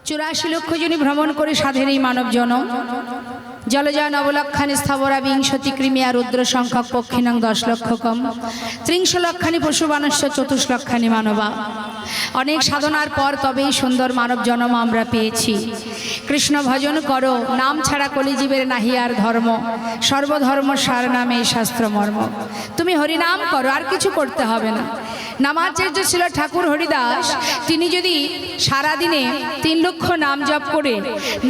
84 লক্ষ জনী ভ্রমণ করে সাধের এই মানব জনম জলজয় নবলক্ষানি স্থাবরা বিংশতি কৃমি আর রুদ্র সংখ্যক পক্ষিণাং 10 লক্ষ কম 30 লক্ষানি পশু বানস্য 24 লক্ষানি মানবা। অনেক সাধনার পর তবেই সুন্দর মানব জন্ম আমরা পেয়েছি। কৃষ্ণ ভজন করো, নাম ছাড়া কলিজীবের নাহি আর ধর্ম, সর্বধর্ম সার নামে শাস্ত্র মর্ম। তুমি হরিনাম করো, আর কিছু করতে হবে না। নামাচার্য ছিল ঠাকুর হরিদাস, তিনি যদি সারাদিনে 3 লক্ষ নাম জপ করে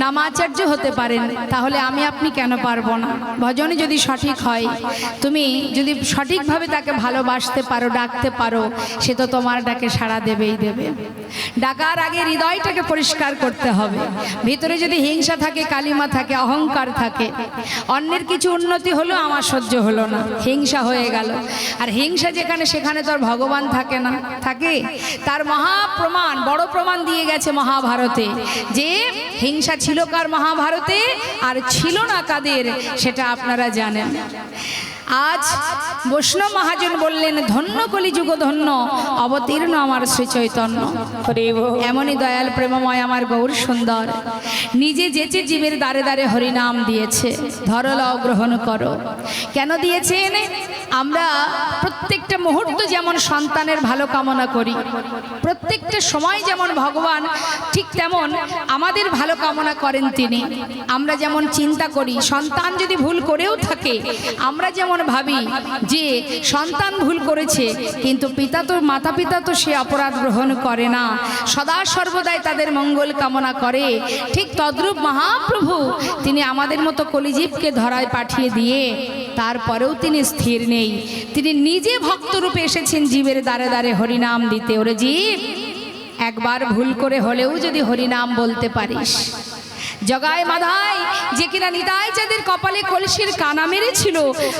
নামাচার্য হতে পারেন, তাহলে আমি আপনি কেন পারবো না? ভজনে যদি সঠিক হয়, তুমি যদি সঠিকভাবে তাকে ভালোবাসতে পারো, ডাকতে পারো, সে তো তোমার ডাকে সাড়া দেবেই দেবে। ডাকার আগে হৃদয়টাকে পরিষ্কার করতে হবে। ভিতরে যদি হিংসা থাকে, কালিমা থাকে, অহংকার থাকে, অন্যের কিছু উন্নতি হলো আমার সহ্য হলো না, হিংসা হয়ে গেল। আর হিংসা যেখানে, সেখানে তো আর ভগবান থাকে না, থাকে? তার মহাপ্রমাণ, বড় প্রমাণ দিয়ে গেছে মহাভারতে, যে হিংসা ছিল কার মহাভারতে আর ছিল না কাদের, সেটা আপনারা জানেন। আজ বৈষ্ণব মহাজন বললেন, ধন্য কলিযুগ ধন্য, অবতীর্ণ আমার শ্রী চৈতন্য। এমনই দয়াল প্রেমময় আমার গৌর সুন্দর, নিজে যেচে জীবের দ্বারে দ্বারে হরিনাম দিয়েছে। ধরল গ্রহণ করো। কেন দিয়েছেন? আমরা প্রত্যেকটা মুহূর্ত যেমন সন্তানের ভালো কামনা করি, প্রত্যেকটা সময় যেমন ভগবান ঠিক তেমন আমাদের ভালো কামনা করেন তিনি। আমরা যেমন চিন্তা করি, সন্তান যদি ভুল করেও থাকে, আমরা যেমন ভাবি যে সন্তান ভুল করেছে, কিন্তু পিতা তো, মাতা পিতা তো সে অপরাধ গ্রহণ করে না, সদা সর্বদাই তাদের মঙ্গল কামনা করে। ঠিক তদ্রূপ মহাপ্রভু তিনি আমাদের মতো কলিজীবকে ধরায় পাঠিয়ে দিয়ে তারপরেও তিনি স্থির নেই। তিনি নিজে ভক্তরূপে এসেছেন জীবের দ্বারে দ্বারে হরিনাম দিতে। ওরে জীব, একবার ভুল করে হলেও যদি হরিনাম বলতে পারিস, জগায় মাধায় যে কিনা নিতাই চাঁদের কপালে কলসির কানা মেরেছিল,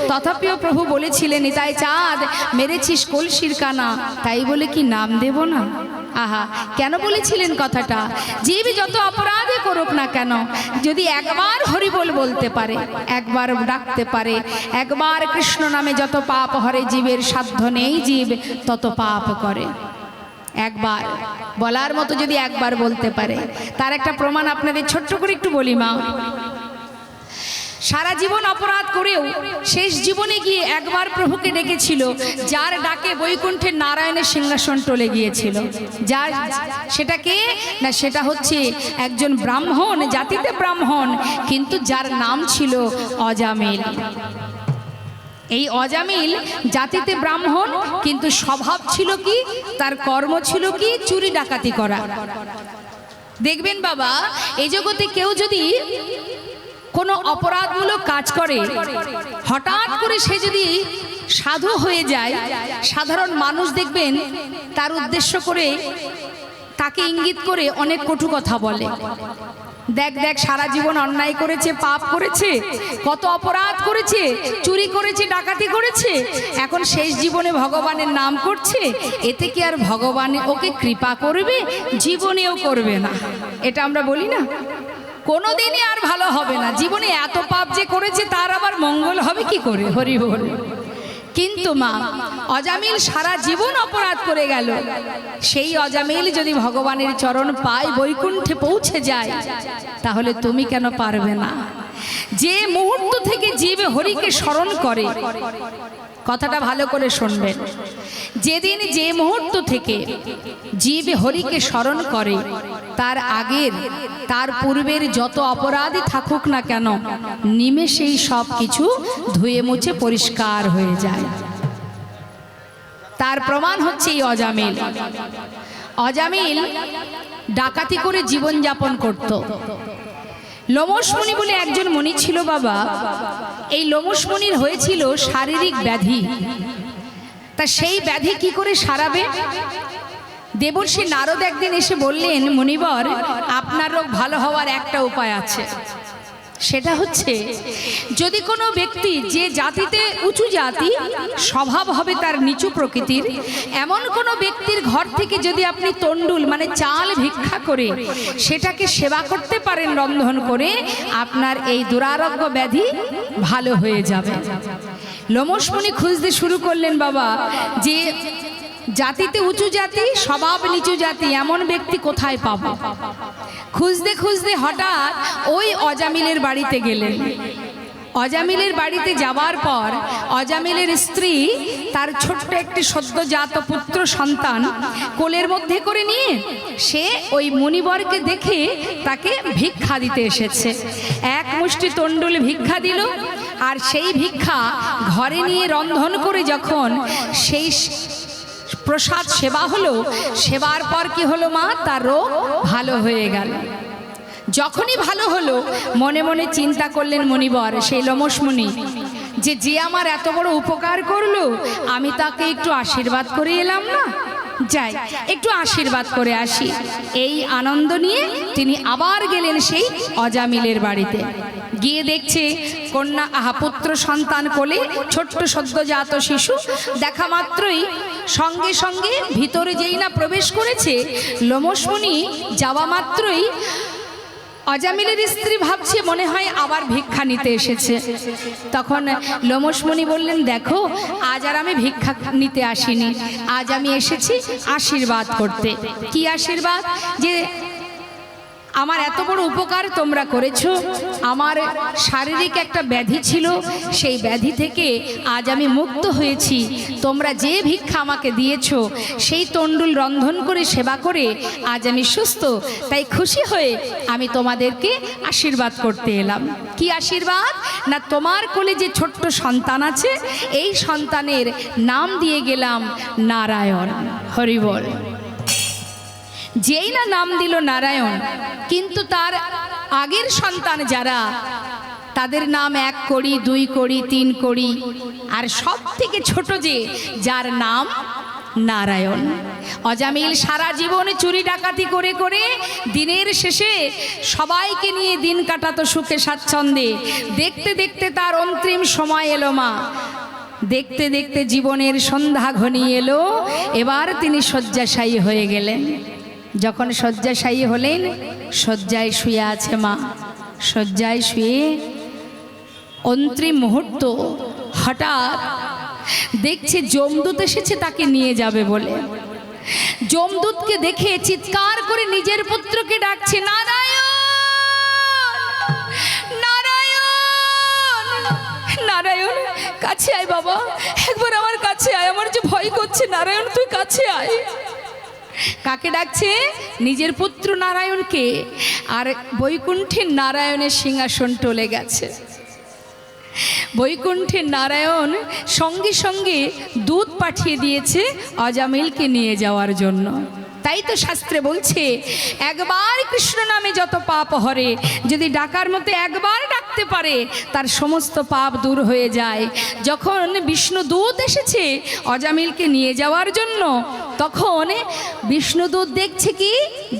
তথাপিও প্রভু বলেছিলেন, নিতাই চাঁদ মেরেছিস কলসির কানা, তাই বলে কি নাম দেব না? আহা, কেন বলেছিলেন কথাটা? জীব যত অপরাধে করুক না কেন, যদি একবার হরিবোল বলতে পারে, একবার ডাকতে পারে, একবার কৃষ্ণ নামে যত পাপ হরে, জীবের সাধ্য নেই জীব তত পাপ করে। একবার বলার মতো যদি একবার বলতে পারে, তার একটা প্রমাণ আপনাদের ছোট্ট করে একটু বলি। মা সারা জীবন অপরাধ করেও শেষ জীবনে গিয়ে একবার প্রভুকে ডেকেছিল, যার ডাকে বৈকুণ্ঠের নারায়ণের সিংহাসন টলে গিয়েছিল। যার, সেটা কে না? সেটা হচ্ছে একজন ব্রাহ্মণ, জাতিতে ব্রাহ্মণ, কিন্তু যার নাম ছিল অজামিল। এই অজামিল জাতিতে ব্রাহ্মণ, কিন্তু স্বভাব ছিল কি, তার কর্ম ছিল কি? চুরি ডাকাতি করা। দেখবেন বাবা, এই জগতে কেউ যদি কোনো অপরাধমূলক কাজ করে, হঠাৎ করে সে যদি সাধু হয়ে যায়, সাধারণ মানুষ দেখবেন তার উদ্দেশ্য করে, তাকে ইঙ্গিত করে অনেক কটু কথা বলে। দেখ দেখ, সারা জীবন অন্যায় করেছে, পাপ করেছে, কত অপরাধ করেছে, চুরি করেছে, ডাকাতি করেছে, এখন শেষ জীবনে ভগবানের নাম করছে, এতে কি আর ভগবান ওকে কৃপা করবে? জীবনেও করবে না। এটা আমরা বলি না? কোনোদিনই আর ভালো হবে না। জীবনে এত পাপ যে করেছে, তার আবার মঙ্গল হবে কি করে? হরি বল। কিন্তু মা, অজামিল সারা জীবন অপরাধ করে গেল, সেই অজামিল যদি ভগবানের চরণ পায়, বৈকুণ্ঠে পৌঁছে যায়, তাহলে তুমি কেন পারবে না? যে মুহূর্ত থেকে জীব হরিকে স্মরণ করে, কথাটা ভালো করে শুনবেন, যেদিন যে মুহূর্ত থেকে জীব হরিকে স্মরণ করে, তার আগের, তার পূর্বের যত অপরাধী থাকুক না কেন, নিমেষেই সব কিছু ধুয়ে মুছে পরিষ্কার হয়ে যায়। তার প্রমাণ হচ্ছে এই অজামিল। অজামিল ডাকাতি করে জীবন যাপন করত। লোমশ মুনি বলে একজন মুনি ছিল বাবা। এই লোমশ মুনির হয়েছিল শারীরিক ব্যাধি। তা সেই ব্যাধি কি করে সারাবে? দেবর্ষি নারদ একদিন এসে বললেন, মুনিবর, আপনার রোগ ভালো হওয়ার একটা উপায় আছে। সেটা হচ্ছে, যদি কোনো ব্যক্তি যে জাতিতে উঁচু জাতি, স্বভাব হবে তার নিচু প্রকৃতির, এমন কোনো ব্যক্তির ঘর থেকে যদি আপনি তণ্ডুল মানে চাল ভিক্ষা করে সেটাকে সেবা করতে পারেন রন্ধন করে, আপনার এই দুরারোগ্য ব্যাধি ভালো হয়ে যাবে। লোমশ মুনি খুঁজতে শুরু করলেন বাবা, যে জাতিতে উঁচু জাতি, স্বভাব নিচু জাতি, এমন ব্যক্তি কোথায় পাবো? খুঁজতে খুঁজতে হঠাৎ ওই অজামিলের বাড়িতে গেলেন। অজামিলের বাড়িতে যাওয়ার পর অজামিলের স্ত্রী তার ছোট্ট একটি সদ্যজাত পুত্র সন্তান কোলের মধ্যে করে নিয়ে সে ওই মুনিবরকে দেখে তাকে ভিক্ষা দিতে এসেছে। এক মুষ্টি তণ্ডুল ভিক্ষা দিল, আর সেই ভিক্ষা ঘরে নিয়ে রন্ধন করে যখন সেই প্রসাদ সেবা হলো, সেবার পর কি হলো মা, তার রোগ ভালো হয়ে গেল। যখনই ভালো হলো মনে মনে চিন্তা করলেন মুনিবর, সেই লোমশ মুনি, যে আমার এত বড় উপকার করলো, আমি তাকে একটু আশীর্বাদ করে এলাম না, যাই একটু আশীর্বাদ করে আসি। এই আনন্দ নিয়ে তিনি আবার গেলেন সেই অজামিলের বাড়িতে। গিয়ে দেখছে কন্যা পুত্র সন্তান কোলে, ছোট্ট সদ্যজাত শিশু। দেখা মাত্রই সঙ্গে সঙ্গে ভিতরে যেই না প্রবেশ করেছে, লোমশ মুনি যাওয়া মাত্রই অজামিলের স্ত্রী ভাবছে মনে হয় আবার ভিক্ষা নিতে এসেছে। তখন লোমশ মুনি বললেন, দেখো আজ আর আমি ভিক্ষা নিতে আসিনি, আজ আমি এসেছি আশীর্বাদ করতে। কি আশীর্বাদ? যে আমার এত বড় উপকার তোমরা করেছো, আমার শারীরিক একটা ব্যাধি ছিল, সেই ব্যাধি থেকে আজ আমি মুক্ত হয়েছি। তোমরা যে ভিক্ষা আমাকে দিয়েছো সেই তণ্ডুল রন্ধন করে সেবা করে আজ আমি সুস্থ, তাই খুশি হয়ে আমি তোমাদেরকে আশীর্বাদ করতে এলাম। কি আশীর্বাদ? না তোমার কোলে যে ছোট্ট সন্তান আছে, এই সন্তানের নাম দিয়ে গেলাম নারায়ণ। হরি বল। যেই না নাম দিল নারায়ণ, কিন্তু তার আগের সন্তান যারা, তাদের নাম 1 কড়ি 2 কড়ি 3 কড়ি, আর সব থেকে ছোট যে যার নাম নারায়ণ। অজামিল সারা জীবন চুরি ডাকাতি করে করে দিনের শেষে সবাইকে নিয়ে দিন কাটাতো সুখে স্বাচ্ছন্দ্যে। দেখতে দেখতে তার অন্তিম সময় এলো মা। দেখতে দেখতে জীবনের সন্ধ্যা ঘনিয়ে এলো, এবার তিনি শয্যাশায়ী হয়ে গেলেন। যখন শয্যাশায়ী হলেন, শয্যায় শুয়ে আছে মা। শয্যায় শুয়ে অন্তিম মুহূর্ত, হঠাৎ দেখছে যমদূত এসেছে তাকে নিয়ে যাবে বলে। যমদূতকে দেখে চিৎকার করে নিজের পুত্রকে ডাকছে, নারায়ণ নারায়ণ নারায়ণ, কাছে আয় বাবা, একবার আমার কাছে আয়, আমার যে ভয় করছে, নারায়ণ তুই কাছে আয়। কাকে ডাকছে? নিজের পুত্র নারায়ণকে। আর বৈকুণ্ঠের নারায়ণের সিংহাসন টলে গেছে। বৈকুণ্ঠের নারায়ণ সঙ্গে সঙ্গে দূত পাঠিয়ে দিয়েছে অজামিলকে নিয়ে যাওয়ার জন্য। তাই তো শাস্ত্রে বলছে, একবার কৃষ্ণ নামে যত পাপ হরে, যদি ডাকার মতো একবার ডাকতে পারে তার সমস্ত পাপ দূর হয়ে যায়। যখন বিষ্ণুদূত এসেছে অজামিলকে নিয়ে যাওয়ার জন্য, তখন বিষ্ণুদূত দেখছে কি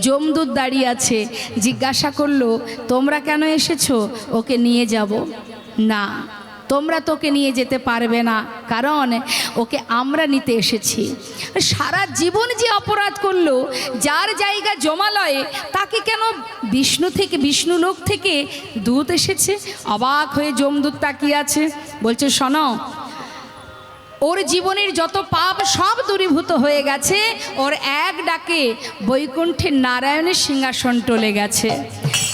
যমদূত দাঁড়িয়ে আছে। জিজ্ঞাসা করলো, তোমরা কেন এসেছো? ওকে নিয়ে যাব না, তোমরা তোকে নিয়ে যেতে পারবে না, কারণ ওকে আমরা নিতে এসেছি। সারা জীবন যে অপরাধ করলো, যার জায়গা জমালয়ে, তাকে কেন বিষ্ণুলোক থেকে দূত এসেছে? অবাক হয়ে যমদূত তাকিয়ে আছে। বলছে, শোনো, ওর জীবনের যত পাপ সব দূরীভূত হয়ে গেছে, ওর এক ডাকে বৈকুণ্ঠের নারায়ণের সিংহাসন টলে গেছে।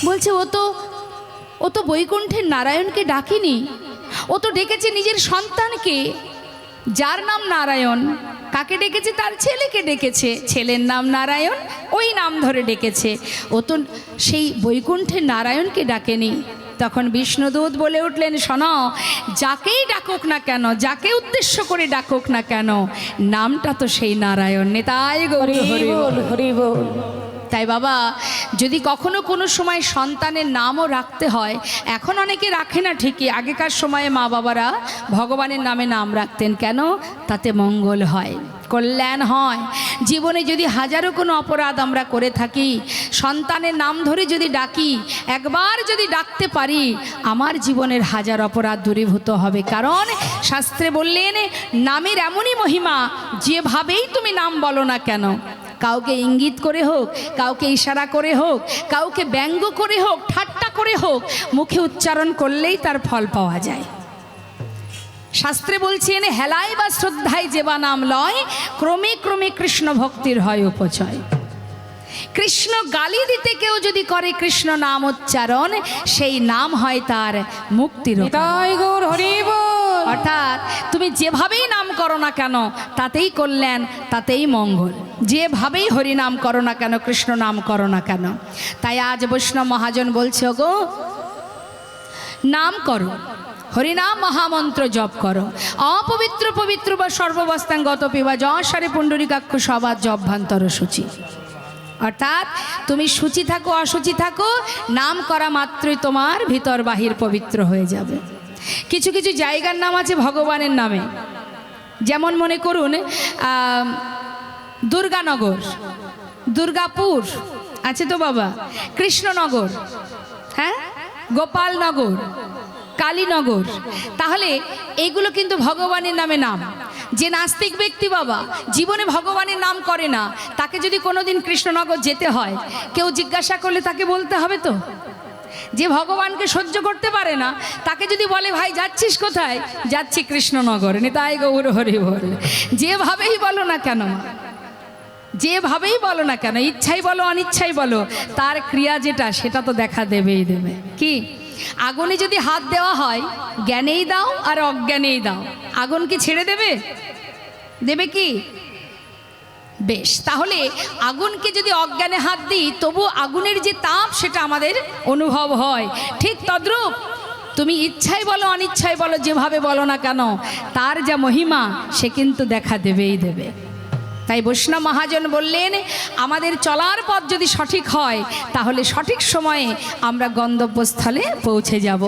বলছে, ও তো বৈকুণ্ঠের নারায়ণকে ডাকেনি, ও তো ডেকেছে নিজের সন্তানকে, যার নাম নারায়ণ। কাকে ডেকেছে? তার ছেলেকে ডেকেছে, ছেলের নাম নারায়ণ, ওই নাম ধরে ডেকেছে। ও তো সেই বৈকুণ্ঠের নারায়ণকে ডাকেনি। তখন বিষ্ণুদূত বলে উঠলেন, শোনো, যাকেই ডাকুক না কেন, যাকে উদ্দেশ্য করে ডাকুক না কেন, নামটা তো সেই নারায়ণ। নেতাই গৌরী হরি বল, হরি বল। তাই বাবা, যদি কখনো কোনো সময় সন্তানের নামও রাখতে হয়, এখন অনেকে রাখে না ঠিকই, আগেকার সময়ে মা বাবারা ভগবানের নামে নাম রাখতেন। কেন? তাতে মঙ্গল হয়, কল্যাণ হয়। জীবনে যদি হাজারো কোনো অপরাধ আমরা করে থাকি, সন্তানের নাম ধরে যদি ডাকি, একবার যদি ডাকতে পারি, আমার জীবনের হাজার অপরাধ দূরীভূত হবে। কারণ শাস্ত্রে বললেন, নামের এমনই মহিমা, যেভাবেই তুমি নাম বলো না কেন, কাউকে ইঙ্গিত করে হোক, কাউকে ইশারা করে হোক, কাউকে ব্যঙ্গ করে হোক, ঠাট্টা করে হোক, মুখে উচ্চারণ করলেই তার ফল পাওয়া যায়। শাস্ত্রে বলছেন, হেলায় বা শ্রদ্ধায় যেবা নাম লয়, ক্রমে ক্রমে কৃষ্ণ ভক্তির হয় উপচয়। কৃষ্ণ গালি দিতে কেউ যদি করে কৃষ্ণ নাম উচ্চারণ, সেই নাম হয় তার মুক্তির উপায়। অর্থাৎ তুমি যেভাবেই নাম করো না কেন তাতেই কল্যাণ, তাতেই মঙ্গল। যেভাবেই হরি নাম করো না কেন, কৃষ্ণ নাম করো না কেন। তাই আজ বৈষ্ণব মহাজন বলছে, গো নাম করো, হরিনাম মহামন্ত্র জপ করো। অপবিত্র পবিত্র বা সর্ববস্তাঙ্গত পিবা যশারে পুণ্ডরিকাক্ষ সবার জভ্যান্তর সূচি। অর্থাৎ তুমি সূচি থাকো অসুচি থাকো, নাম করা মাত্রই তোমার ভিতর বাহির পবিত্র হয়ে যাবে। কিছু কিছু জায়গার নাম আছে ভগবানের নামে, যেমন মনে করুন দুর্গানগর, দুর্গাপুর আছে তো বাবা, কৃষ্ণনগর, হ্যাঁ, গোপালনগর, কালীনগর। তাহলে এইগুলো কিন্তু ভগবানের নামে নাম। যে নাস্তিক ব্যক্তি বাবা জীবনে ভগবানের নাম করে না, তাকে যদি কোনোদিন কৃষ্ণনগর যেতে হয়, কেউ জিজ্ঞাসা করলে তাকে বলতে হবে তো। যে ভগবানকে সহ্য করতে পারে না, তাকে যদি বলে ভাই যাচ্ছিস কোথায়, যাচ্ছি কৃষ্ণনগর, নিতাই গৌর হরি বল। যেভাবেই বলো না কেন, যেভাবেই বলো না কেন, ইচ্ছাই বলো অনিচ্ছাই বলো, তার ক্রিয়া যেটা সেটা তো দেখা দেবেই দেবে। কি আগুনে যদি হাত দেওয়া হয়, জ্ঞানেই দাও আর অজ্ঞানেই দাও, আগুন কি ছেড়ে দেবে? দেবে কি? বেশ, তাহলে আগুনকে যদি অজ্ঞানে হাত দিই, তবু আগুনের যে তাপ সেটা আমাদের অনুভব হয়। ঠিক তদ্রূপ তুমি ইচ্ছাই বলো অনিচ্ছাই বলো, যেভাবে বলো না কেন, তার যা মহিমা সে কিন্তু দেখা দেবেই দেবে। তাই বৈষ্ণব মহাজন বললেন, আমাদের চলার পথ যদি সঠিক হয়, তাহলে সঠিক সময়ে আমরা গন্তব্যস্থলে পৌঁছে যাব।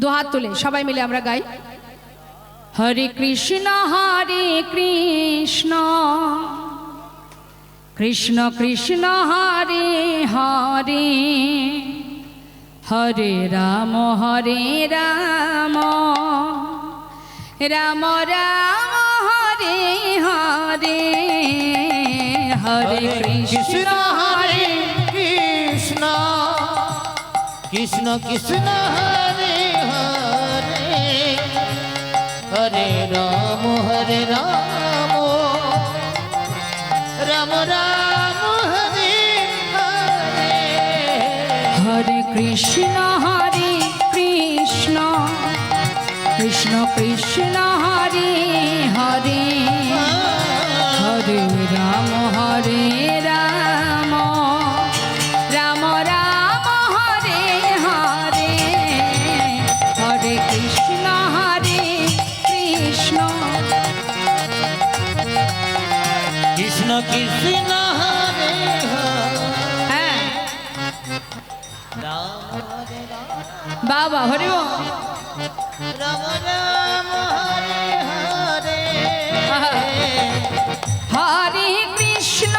দুহাত তুলে সবাই মিলে আমরা গাই, হরে কৃষ্ণ কৃষ্ণ কৃষ্ণ হরে হরে, হরে রাম রাম রাম হরে হরে, হরে কৃষ্ণ কৃষ্ণ কৃষ্ণ কৃষ্ণ হরে হরে, হরে রাম রাম রাম হরে হরে, হরে কৃষ্ণ কৃষ্ণ কৃষ্ণ কৃষ্ণ হরে হরে, হরে রাম রাম রাম হরে হরে, হরে কৃষ্ণ কৃষ্ণ কৃষ্ণ কৃষ্ণ হরে হরে, বাবা হরি বল, রাম রাম হরে হরে, হরে কৃষ্ণ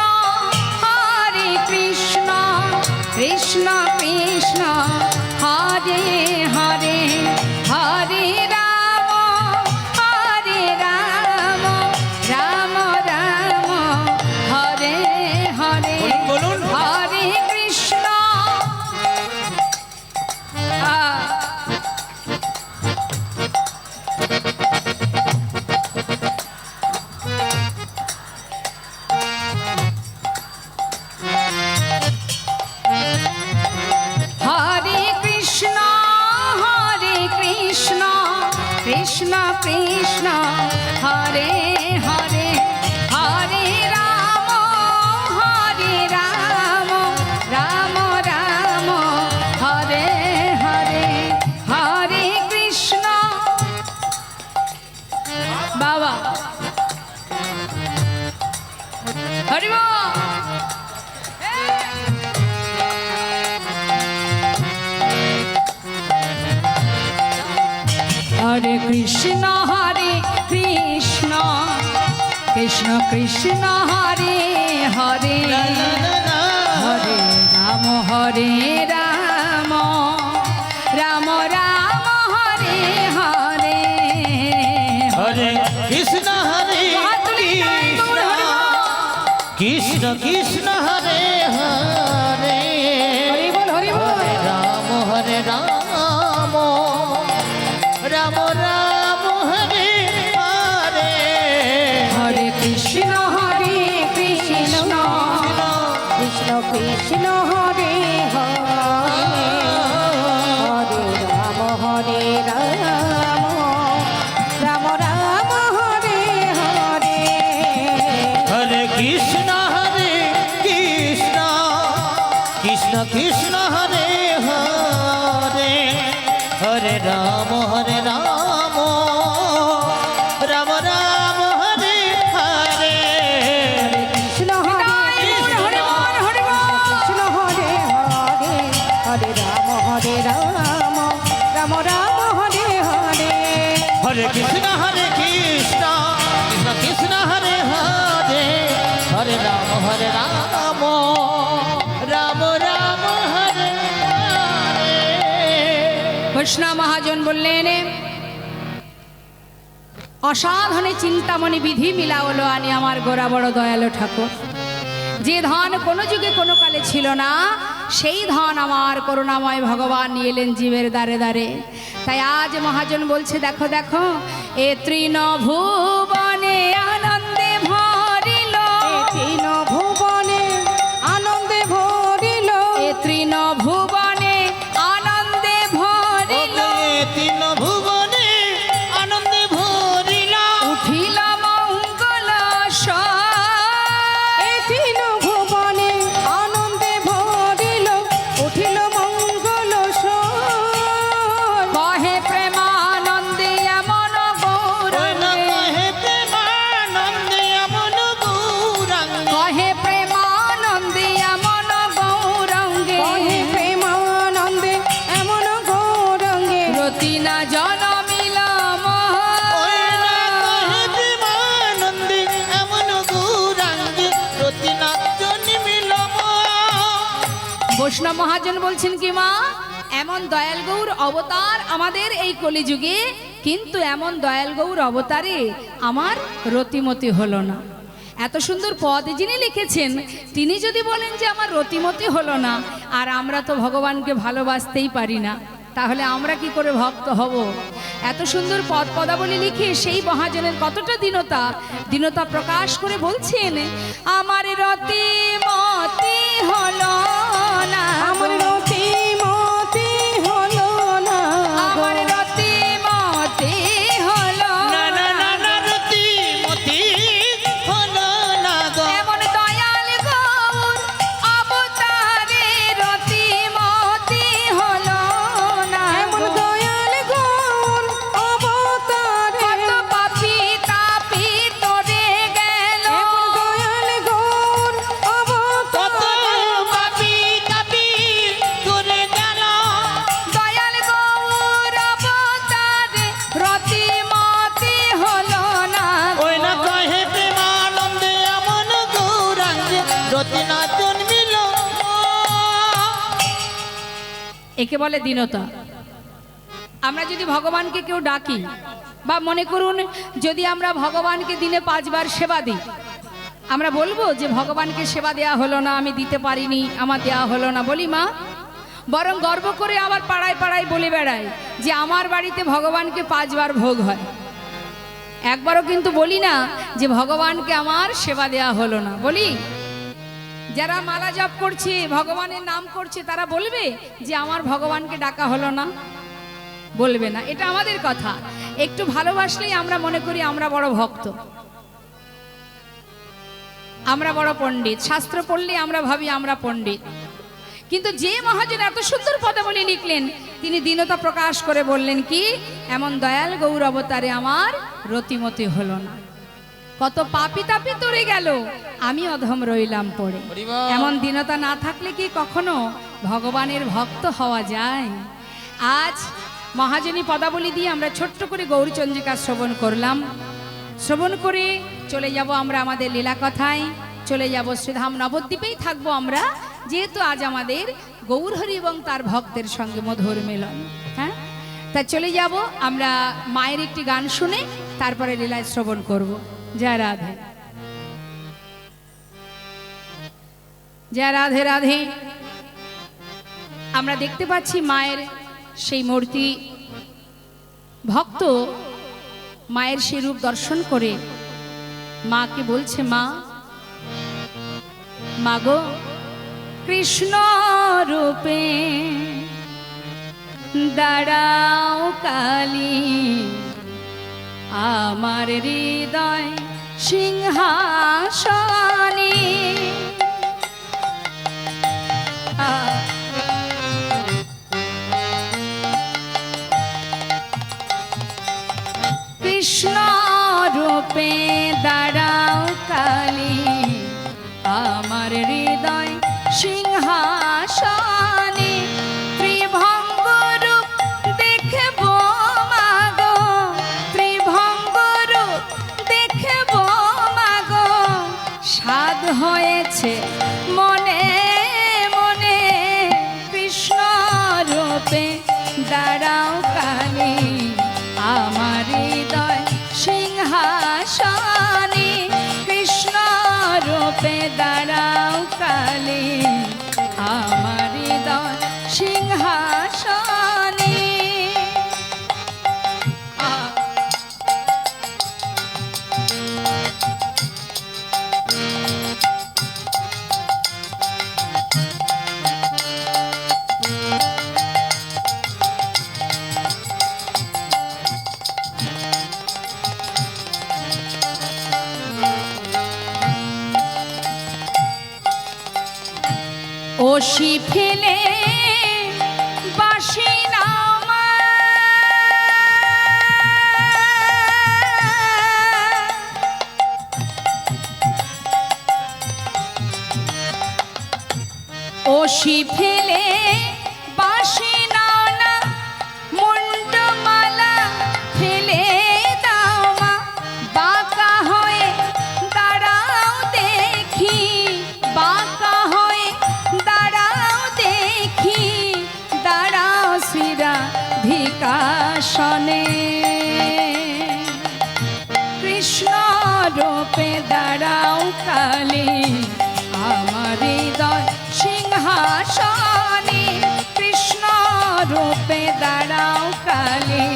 কৃষ্ণ কৃষ্ণ হরে হরে, হরে রাম রাম রাম হরে হরে, বলুন হরে কৃষ্ণ কৃষ্ণ কৃষ্ণ হরে হরে, হরে রাম রাম রাম হরে হরে, হরে কৃষ্ণ। বাবা হরি বল, হরে কৃষ্ণ কৃষ্ণ কৃষ্ণ কৃষ্ণ হরে হরে, হরে রাম রাম রাম হরে হরে, হরে কৃষ্ণ কৃষ্ণ কৃষ্ণ হরে হরে, হরি বল হরি বল, হরে রাম রাম রাম হরে হরে, হরে কৃষ্ণ কৃষ্ণ কৃষ্ণ কৃষ্ণ কৃষ্ণ হরে হরে হরে রাম রাম রাম হরে হরে কৃষ্ণ হরে হরে বল, হরে বল। কৃষ্ণ হরে হরে হরে রাম রাম রাম হরে হরে হরে কৃষ্ণ কৃষ্ণ কৃষ্ণ হরে হরে হরে রাম রাম রাম হরে হরে বৈষ্ণব মহাজন বললেন, অসাধনে চিন্তামণি বিধি মিলাওলো আনি আমার গোরা বড় দয়ালু ঠাকুর। যে ধন কোনো যুগে কোনো কালে ছিল না, সেই ধন আমার করুণাময় ভগবান নিয়ে এলেন জীবের দ্বারে দ্বারে। তাই আজ মহাজন বলছে, দেখো দেখো এ তৃণ ভুবনে আনন্দে ভরিল, তিন ভুবনে আনন্দে ভরিল এ তৃণ ভুবনে আনন্দে ভরিল, তিন ভুবনে আনন্দে ভরিল উঠিল মঙ্গল এই তিন ভুবনে আনন্দে ভরিল উঠিল মঙ্গল কহে প্রেমানন্দে এমন গৌরাঙ্গে, প্রেমানন্দে এমন গৌরাঙ্গে কহে প্রেমানন্দে এমন গৌরাঙ্গে, কহে প্রেমানন্দে এমন গৌরঙ্গে রতি না জনমিল ওই না কহে প্রেমানন্দে এমন গৌরাঙ্গে রতিনা জন্মিল বৈষ্ণব মহাজন বলছেন কি মা, এমন দয়াল গৌর অবতার আমাদের এই কলিযুগে, কিন্তু এমন দয়াল গৌর অবতারে আমার রতিমতি হলো না। এত সুন্দর পদ যিনি লিখেছেন, তিনি যদি বলেন যে আমার রতিমতি হলো না, আর আমরা তো ভগবানকে ভালোবাসতেই পারি না, তাহলে আমরা কি করে ভক্ত হব? এত সুন্দর পদ পদাবলী লিখে সেই মহাজনের কতটা দীনতা প্রকাশ করে বলছেন, আমার রতিমতি হলো না, আমার রতিমতি হলো না আমার রতিমতি হলো না না না। না না রতিমতি হলো না গো এমন দয়াল গৌর অবতারে রতিমতি হলো না। এমন দয়াল গৌর অবতারে কত পাপী তাপী তরে গেল, এমন দয়াল গৌর কত অবতারে পাপি তাপি করে গেল দয়াল গৌর অবতারে রতিমতি হলো না। ওই না কহে প্রেমানন্দে এমন গৌরাঙ্গে রতিনা জন্মিল একে বলে দীনতা। আমরা যদি ভগবানকে কেউ ডাকি, বা মনে করুন যদি আমরা ভগবানকে দিনে 5 বার সেবা দিই, আমরা বলবো যে ভগবানকে সেবা দেয়া হলো না, আমি দিতে পারিনি, আমার দেয়া হলো না, বলি মা? বরং গর্ব করে আবার পাড়ায় পাড়ায় বলে বেড়াই যে আমার বাড়িতে ভগবানকে 5 বার ভোগ হয়। একবারও কিন্তু বলি না যে ভগবানকে আমার সেবা দেয়া হলো না, বলি? যারা মালা জপ করছে, ভগবানের নাম করছে, তারা বলবে যে আমার ভগবানকে ডাকা হলো না? বলবে না। এটা আমাদের কথা। একটু ভালোবাসলেই আমরা মনে করি আমরা বড় ভক্ত, আমরা বড় পণ্ডিত, শাস্ত্র পড়লে আমরা ভাবি আমরা পণ্ডিত। কিন্তু যে মহাজন এত সুন্দর পদাবলী লিখলেন, তিনি দীনতা প্রকাশ করে বললেন কি, এমন দয়াল গৌর অবতারে আমার রতিমতি হলো না। কত পাপী তাপী তরে গেল, আমি অধম রইলাম পড়ে। এমন দীনতা না থাকলে কি কখনো ভগবানের ভক্ত হওয়া যায়? আজ মহাজনী পদাবলী দিয়ে আমরা ছোট্ট করে গৌরচন্দ্রিকা শ্রবণ করলাম। শ্রবণ করে চলে যাব আমরা আমাদের লীলা কথায়, চলে যাব শ্রীধাম নবদ্বীপেই থাকবো আমরা, যেহেতু আজ আমাদের গৌরহরি এবং তার ভক্তের সঙ্গে মধুর মিলন। হ্যাঁ, তা চলে যাব আমরা মায়ের একটি গান শুনে, তারপরে লীলায় শ্রবণ করব। জয় রাধে, জয় রাধে রাধে। আমরা দেখতে পাচ্ছি মায়ের সেই মূর্তি, ভক্ত মায়ের সেই রূপ দর্শন করে মাকে বলছে, মা, মাগো কৃষ্ণ রূপে দাঁড়াও কালী, আমার হৃদয় সিংহাসনে রূপে দাঁড়াও কালী আমার হৃদয় সিংহাসনে ত্রিভঙ্গ রূপ দেখব মাগো ত্রিভঙ্গ রূপ দেখব মাগো সাধ হয়েছে মনে মনে কৃষ্ণ রূপে দাঁড়াও কালী আমার হৃদয় সিংহাসনে কৃষ্ণ রূপে দাঁড়াও কালী আমার হৃদয় সিংহাসনে ওশি ফেলে বাসি নামা ওশি ফেলে বাসি নানা মুন্ডমালা ফেলে দাও মা বাঁকা হয়ে দাঁড়াও দেখি বাঁকা হয়ে দাঁড়াও দেখি দাঁড়াও শিরাধিকাসনে কৃষ্ণ রূপে দাঁড়াও কালী আমার হৃদয় সিংহাসনে কৃষ্ণ রূপে দাঁড়াও কালী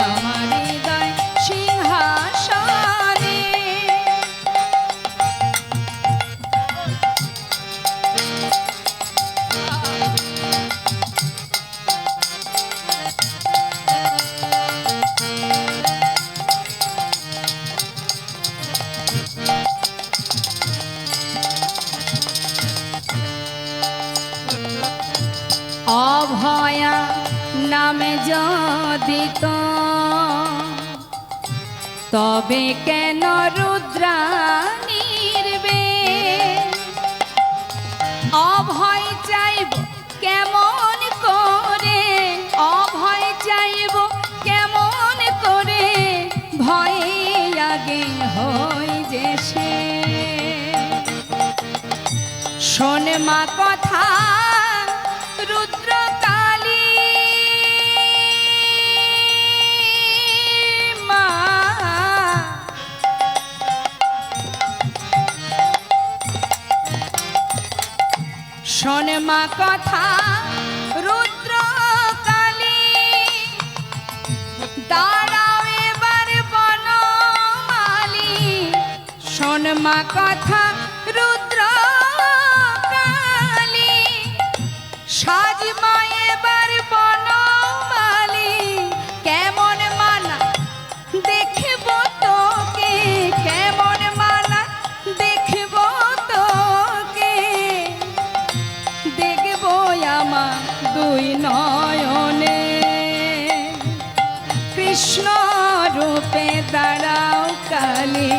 আমার হৃদয় সিংহাসনে অভয়া নামে যদি তো তবে কেন রুদ্রাণীরবে অভয় চাইব কেমন করে অভয় চাইব কেমন করে ভয়ে আগে হই যে সে শোনে মা কথা রুদ্রকালী মা শোনে মা কথা রুদ্রকালী দাঁড়াও এবার বনমালী শোনে মা কথা রুদ্রকালী সাজ মা এবার বনমালী কেমন মানা দেখব তোকে কেমন মানা দেখব তোকে দেখব আমার দুই নয়নে কৃষ্ণ রূপে দাঁড়াও কালী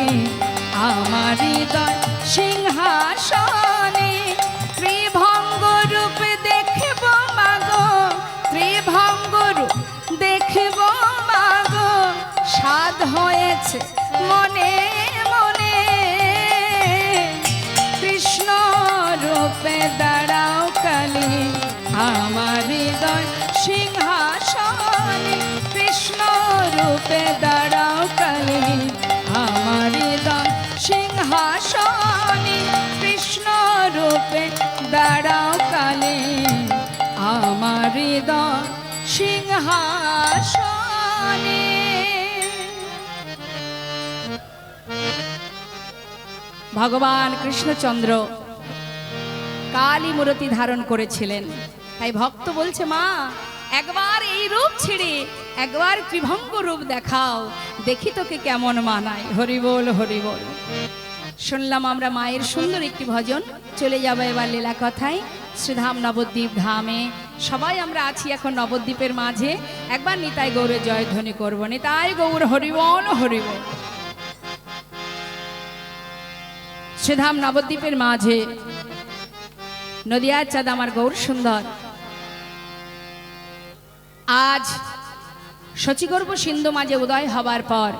আমার হৃদয় সিংহাসনে ত্রিভঙ্গ রূপে দেখব মাগো ত্রিভঙ্গ রূপ দেখব মাগো সাধ হয়েছে মনে মনে কৃষ্ণ রূপে দাঁড়াও কালী আমার হৃদয় সিংহাসনে কৃষ্ণ রূপে দাঁড়াও কালী আমার হৃদয় সিংহাসনে কৃষ্ণ রূপে দাঁড়াও কালী আমার হৃদয় সিংহাসনে ভগবান কৃষ্ণচন্দ্র কালী মূর্তি ধারণ করেছিলেন তাই ভক্ত বলছে মা একবার এই রূপ ছেড়ে একবার ত্রিভঙ্গ রূপ দেখাও দেখি তোকে কেমন মানায় হরি বল হরি বল শুনলাম আমরা মায়ের সুন্দর একটি ভজন চলে যাবো এবার লীলা কথায় শ্রীধাম নবদ্বীপ ধামে সবাই আমরা আছি এখন নবদ্বীপের মাঝে একবার নিতাই গৌরের জয়ধ্বনি করবো নিতাই গৌর হরি বল হরি বল তুলসীধাম নবদ্বীপের মাঝে নদিয়ার চাঁদ আমার গৌর সুন্দর আজ শচীগর্ভ সিন্ধু মাঝে উদয় হবার পর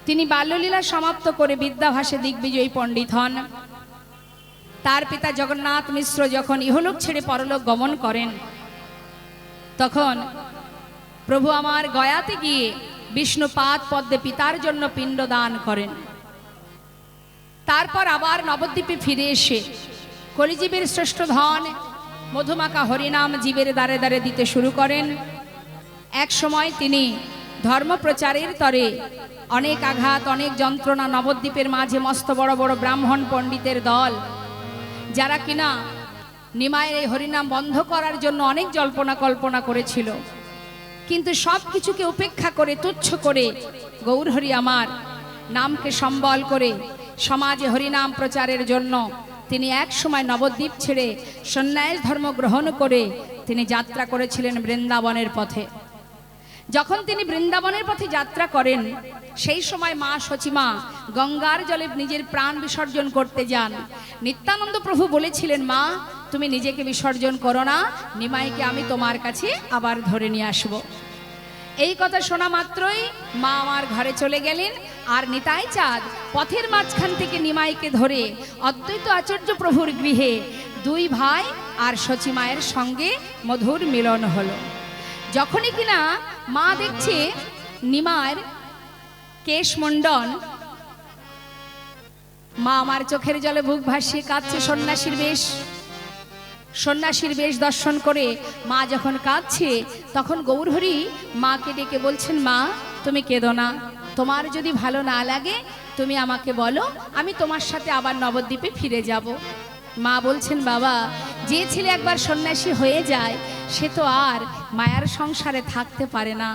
তিনি বাল্যলীলা সমাপ্ত করে বিদ্যাভাসে দিগ্বিজয়ী পণ্ডিত হন। তার পিতা জগন্নাথ মিশ্র যখন ইহলোক ছেড়ে পরলোক গমন করেন, তখন প্রভু আমার গয়াতে গিয়ে বিষ্ণুপাদ পদ্মে পিতার জন্য পিণ্ড দান করেন। তারপর আবার নবদ্বীপে ফিরে এসে কলিজীবের শ্রেষ্ঠ ধন মধুমাকা হরিনাম জীবের দ্বারে দ্বারে দিতে শুরু করেন। এক সময় তিনি ধর্মপ্রচারের তরে অনেক আঘাত, অনেক যন্ত্রণা, নবদ্বীপের মাঝে মস্ত বড় বড় ব্রাহ্মণ পণ্ডিতের দল, যারা কিনা নিমায়ের এই হরিনাম বন্ধ করার জন্য অনেক জল্পনা কল্পনা করেছিল, কিন্তু সব কিছুকে উপেক্ষা করে, তুচ্ছ করে গৌরহরি আমার নামকে সম্বল করে সমাজে হরিনাম প্রচারের জন্য তিনি এক সময় নবদ্বীপ ছেড়ে সন্ন্যাস ধর্ম গ্রহণ করে তিনি যাত্রা করেছিলেন বৃন্দাবনের পথে। যখন তিনি বৃন্দাবনের পথে যাত্রা করেন, সেই সময় মা সচিমা গঙ্গার জলে নিজের প্রাণ বিসর্জন করতে যান। নিত্যানন্দ প্রভু বলেছিলেন, মা তুমি নিজেকে বিসর্জন করো না, নিমাইকে আমি তোমার কাছে আবার ধরে নিয়ে আসব। এই কথা শোনা মাত্রই মা আমার ঘরে চলে গেলেন, আর নিতাই চাঁদ পথের মাঝখান থেকে নিমাইকে ধরে অদ্বৈত আচার্য প্রভুর গৃহে দুই ভাই আর সচিমায়ের সঙ্গে মধুর মিলন হলো। যখনই কিনা মা দেখছে নিমার কেশমণ্ডল, মা আমার চোখের জলে বুক ভাসিয়ে কাঁদছে। সন্ন্যাসীর বেশ দর্শন করে মা যখন কাঁদছে, তখন গৌরহরি মাকে ডেকে বলছেন, মা তুমি কেঁদো না, তোমার যদি ভালো না লাগে তুমি আমাকে বলো, আমি তোমার সাথে আবার নবদ্বীপে ফিরে যাব। মা বলছেন, বাবা যে ছেলে একবার সন্ন্যাসী হয়ে যায় সে তো আর মায়ার সংসারে থাকতে পারে না,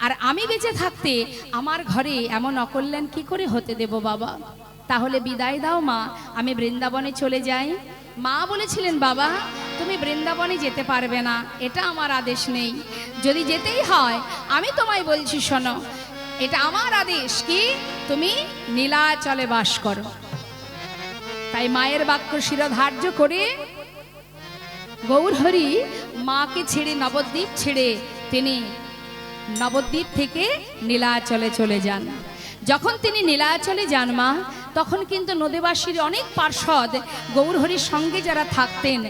আর আমি বেঁচে থাকতে আমার ঘরে এমন অকল্যাণ কি করে হতে দেব বাবা, তাহলে বিদায় দাও মা, আমি বৃন্দাবনে চলে যাই। মা বলেছিলেন, বাবা তুমি বৃন্দাবনে যেতে পারবে না, এটা আমার আদেশ নেই, যদি যেতেই হয় আমি তোমায় বলছি শোনো, এটা আমার আদেশ কি তুমি নীলাচলে বাস করো। তাই মায়ের বাক্য শিরোধার্য করে গৌরহরি মাকে ছেড়ে নবদ্বীপ ছেড়ে তিনি নবদ্বীপ থেকে নীলাচলে চলে যান। যখন তিনি নীলাচলে যান মা, তখন কিন্তু নদীবাসীর অনেক পার্ষদ গৌরহরির সঙ্গে যারা থাকতেন,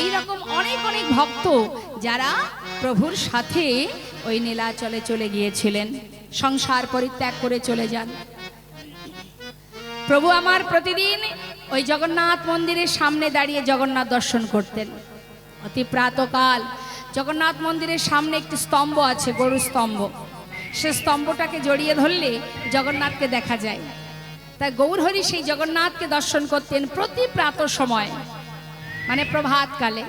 এই রকম অনেক অনেক ভক্ত যারা প্রভুর সাথে ওই নীলাচলে চলে গিয়েছিলেন, সংসার পরিত্যাগ করে চলে যান। প্রভু আমার প্রতিদিন ওই জগন্নাথ মন্দিরের সামনে দাঁড়িয়ে জগন্নাথ দর্শন করতেন। অতি প্রাতকাল জগন্নাথ মন্দিরের সামনে একটি স্তম্ভ আছে, গরু স্তম্ভ, সে স্তম্ভটাকে জড়িয়ে ধরলে জগন্নাথকে দেখা যায়। তাই গৌরহরি সেই জগন্নাথকে দর্শন করতেন প্রতি প্রাত সময়, মানে প্রভাতকালে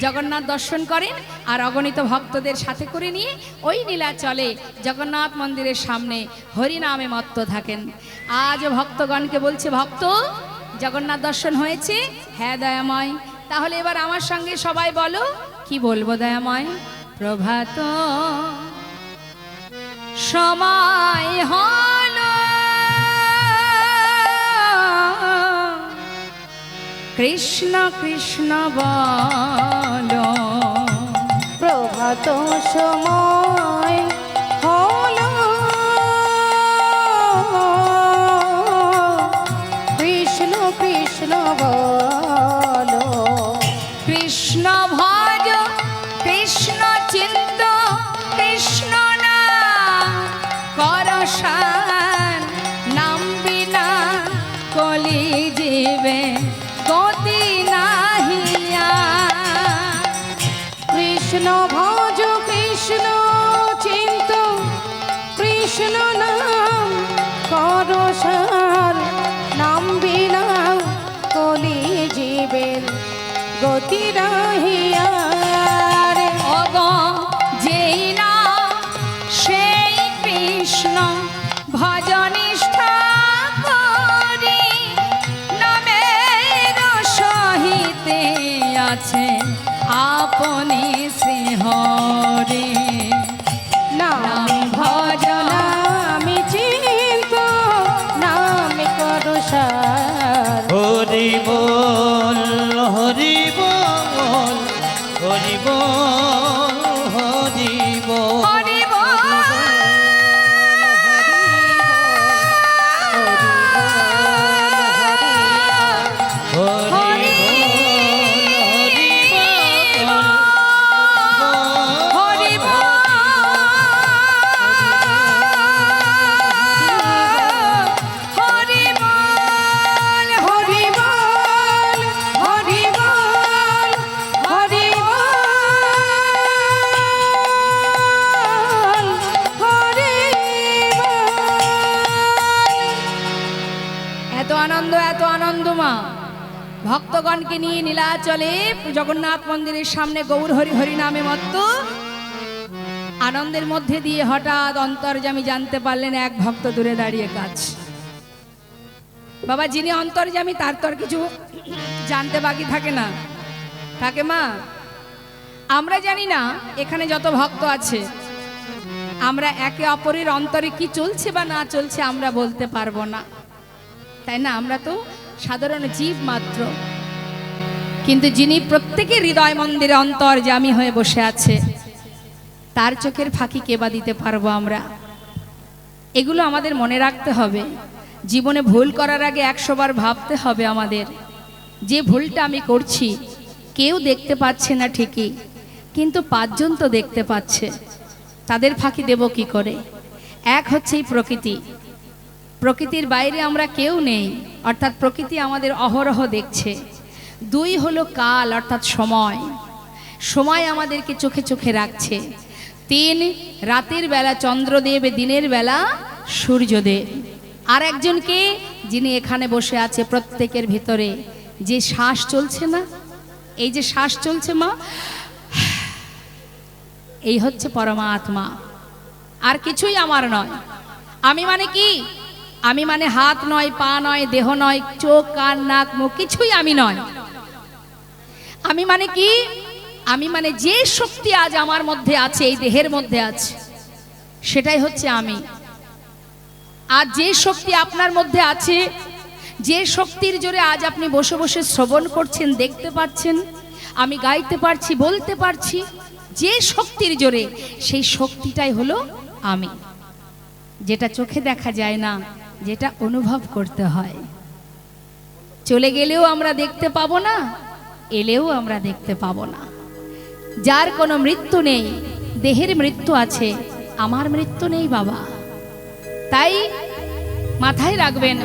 জগন্নাথ দর্শন করেন, আর অগণিত ভক্তদের সাথে করে নিয়ে ওই নীলাচলে জগন্নাথ মন্দিরের সামনে হরিনামে মত্ত থাকেন। আজ ভক্তগণকে বলছে, ভক্ত জগন্নাথ দর্শন হয়েছে? হ্যাঁ দয়াময়। তাহলে এবার আমার সঙ্গে সবাই বলো, কি বলবো দয়াময়? প্রভাত সময় হলো, কৃষ্ণ কৃষ্ণ বলো, প্রভাত সময় হলো, কৃষ্ণ কৃষ্ণ বলো, কৃষ্ণ ভজ কৃষ্ণ চিন্ত, কৃষ্ণ নাম করসান, নাম বিনা কলি জীবে গতি নাহিয়া। কৃষ্ণ ভজ কৃষ্ণ চিন্ত, কৃষ্ণ নাম করসার, নাম বিনা কলি জীবের গতি রাহিয়া। অগ যেই না সেই কৃষ্ণ ভজনিষ্ঠা করি, নামের সহিতে আছে আপনি শ্রীহরি। নাম ভজন নামি চিন্ত, নাম করসার, হরি বল হরি বল হরি বল। হরি বল হরি বল। হরি বল। হরি বল। হরি বল। হরি বল। হরি বল। এত আনন্দ মা ভক্তগণকে নিয়ে নীলাচলে জগন্নাথ মন্দিরের সামনে গৌর হরি হরি নামে মত্ত আনন্দের মধ্যে দিয়ে হঠাৎ অন্তর্যামী জানতে পারলেন এক ভক্ত দূরে দাঁড়িয়ে কাজ। বাবা, যিনি অন্তর্যামী তার তো আর কিছু জানতে বাকি থাকে না, থাকে মা? আমরা জানি না এখানে যত ভক্ত আছে, আমরা একে অপরের অন্তরে কি চলছে বা না চলছে আমরা বলতে পারবো না, তাই না? আমরা তো সাধারণ জীব মাত্র। কিন্তু যিনি প্রত্যেকের হৃদয় মন্দিরে অন্তর্যামী হয়ে বসে আছে, তার চোখের ফাঁকি কে বা দিতে পারবো আমরা? এগুলো আমাদের মনে রাখতে হবে। জীবনে ভুল করার আগে 100 বার ভাবতে হবে আমাদের, যে ভুলটা আমি করছি কেউ দেখতে পাচ্ছে না ঠিকই, কিন্তু 5 জন তো দেখতে পাচ্ছে, তাদের ফাঁকি দেব কি করে? এক হচ্ছে এই প্রকৃতি, প্রকৃতির বাইরে আমরা কেউ নেই, অর্থাৎ প্রকৃতি আমাদের অহরহ দেখছে। 2 হলো কাল, অর্থাৎ সময়, সময় আমাদেরকে চোখে চোখে রাখছে। 3 রাতের বেলা চন্দ্রদেব, দিনের বেলা সূর্যদেব। আর একজনকে, যিনি এখানে বসে আছে প্রত্যেকের ভিতরে, যে শ্বাস চলছে না, এই যে শ্বাস চলছে মা, এই হচ্ছে পরমাত্মা। আর কিছুই আমার নয়। আমি মানে কি? আমি মানে হাত নয়, পা নয়, দেহ নয়, চোখ, কান, নাক, মুখ, কিছুই আমি নয়। আমি মানে কি? আমি মানে যে শক্তি আজ আমার মধ্যে আছে, এই দেহের মধ্যে আছে, সেটাই হচ্ছে আমি। আর যে শক্তি আপনার মধ্যে আছে, যে শক্তির জোরে আজ আপনি বসে বসে শ্রবণ করছেন, দেখতে পাচ্ছেন, আমি গাইতে পারছি, বলতে পারছি, যে শক্তির জোরে, সেই শক্তিটাই হলো আমি। যেটা চোখে দেখা যায় না, যেটা অনুভব করতে হয়। চলে গেলেও আমরা দেখতে পাবো না, এলেও আমরা দেখতে পাবো না। যার কোনো মৃত্যু নেই, দেহের মৃত্যু আছে, আমার মৃত্যু নেই বাবা। তাই মাথায় রাখবেন,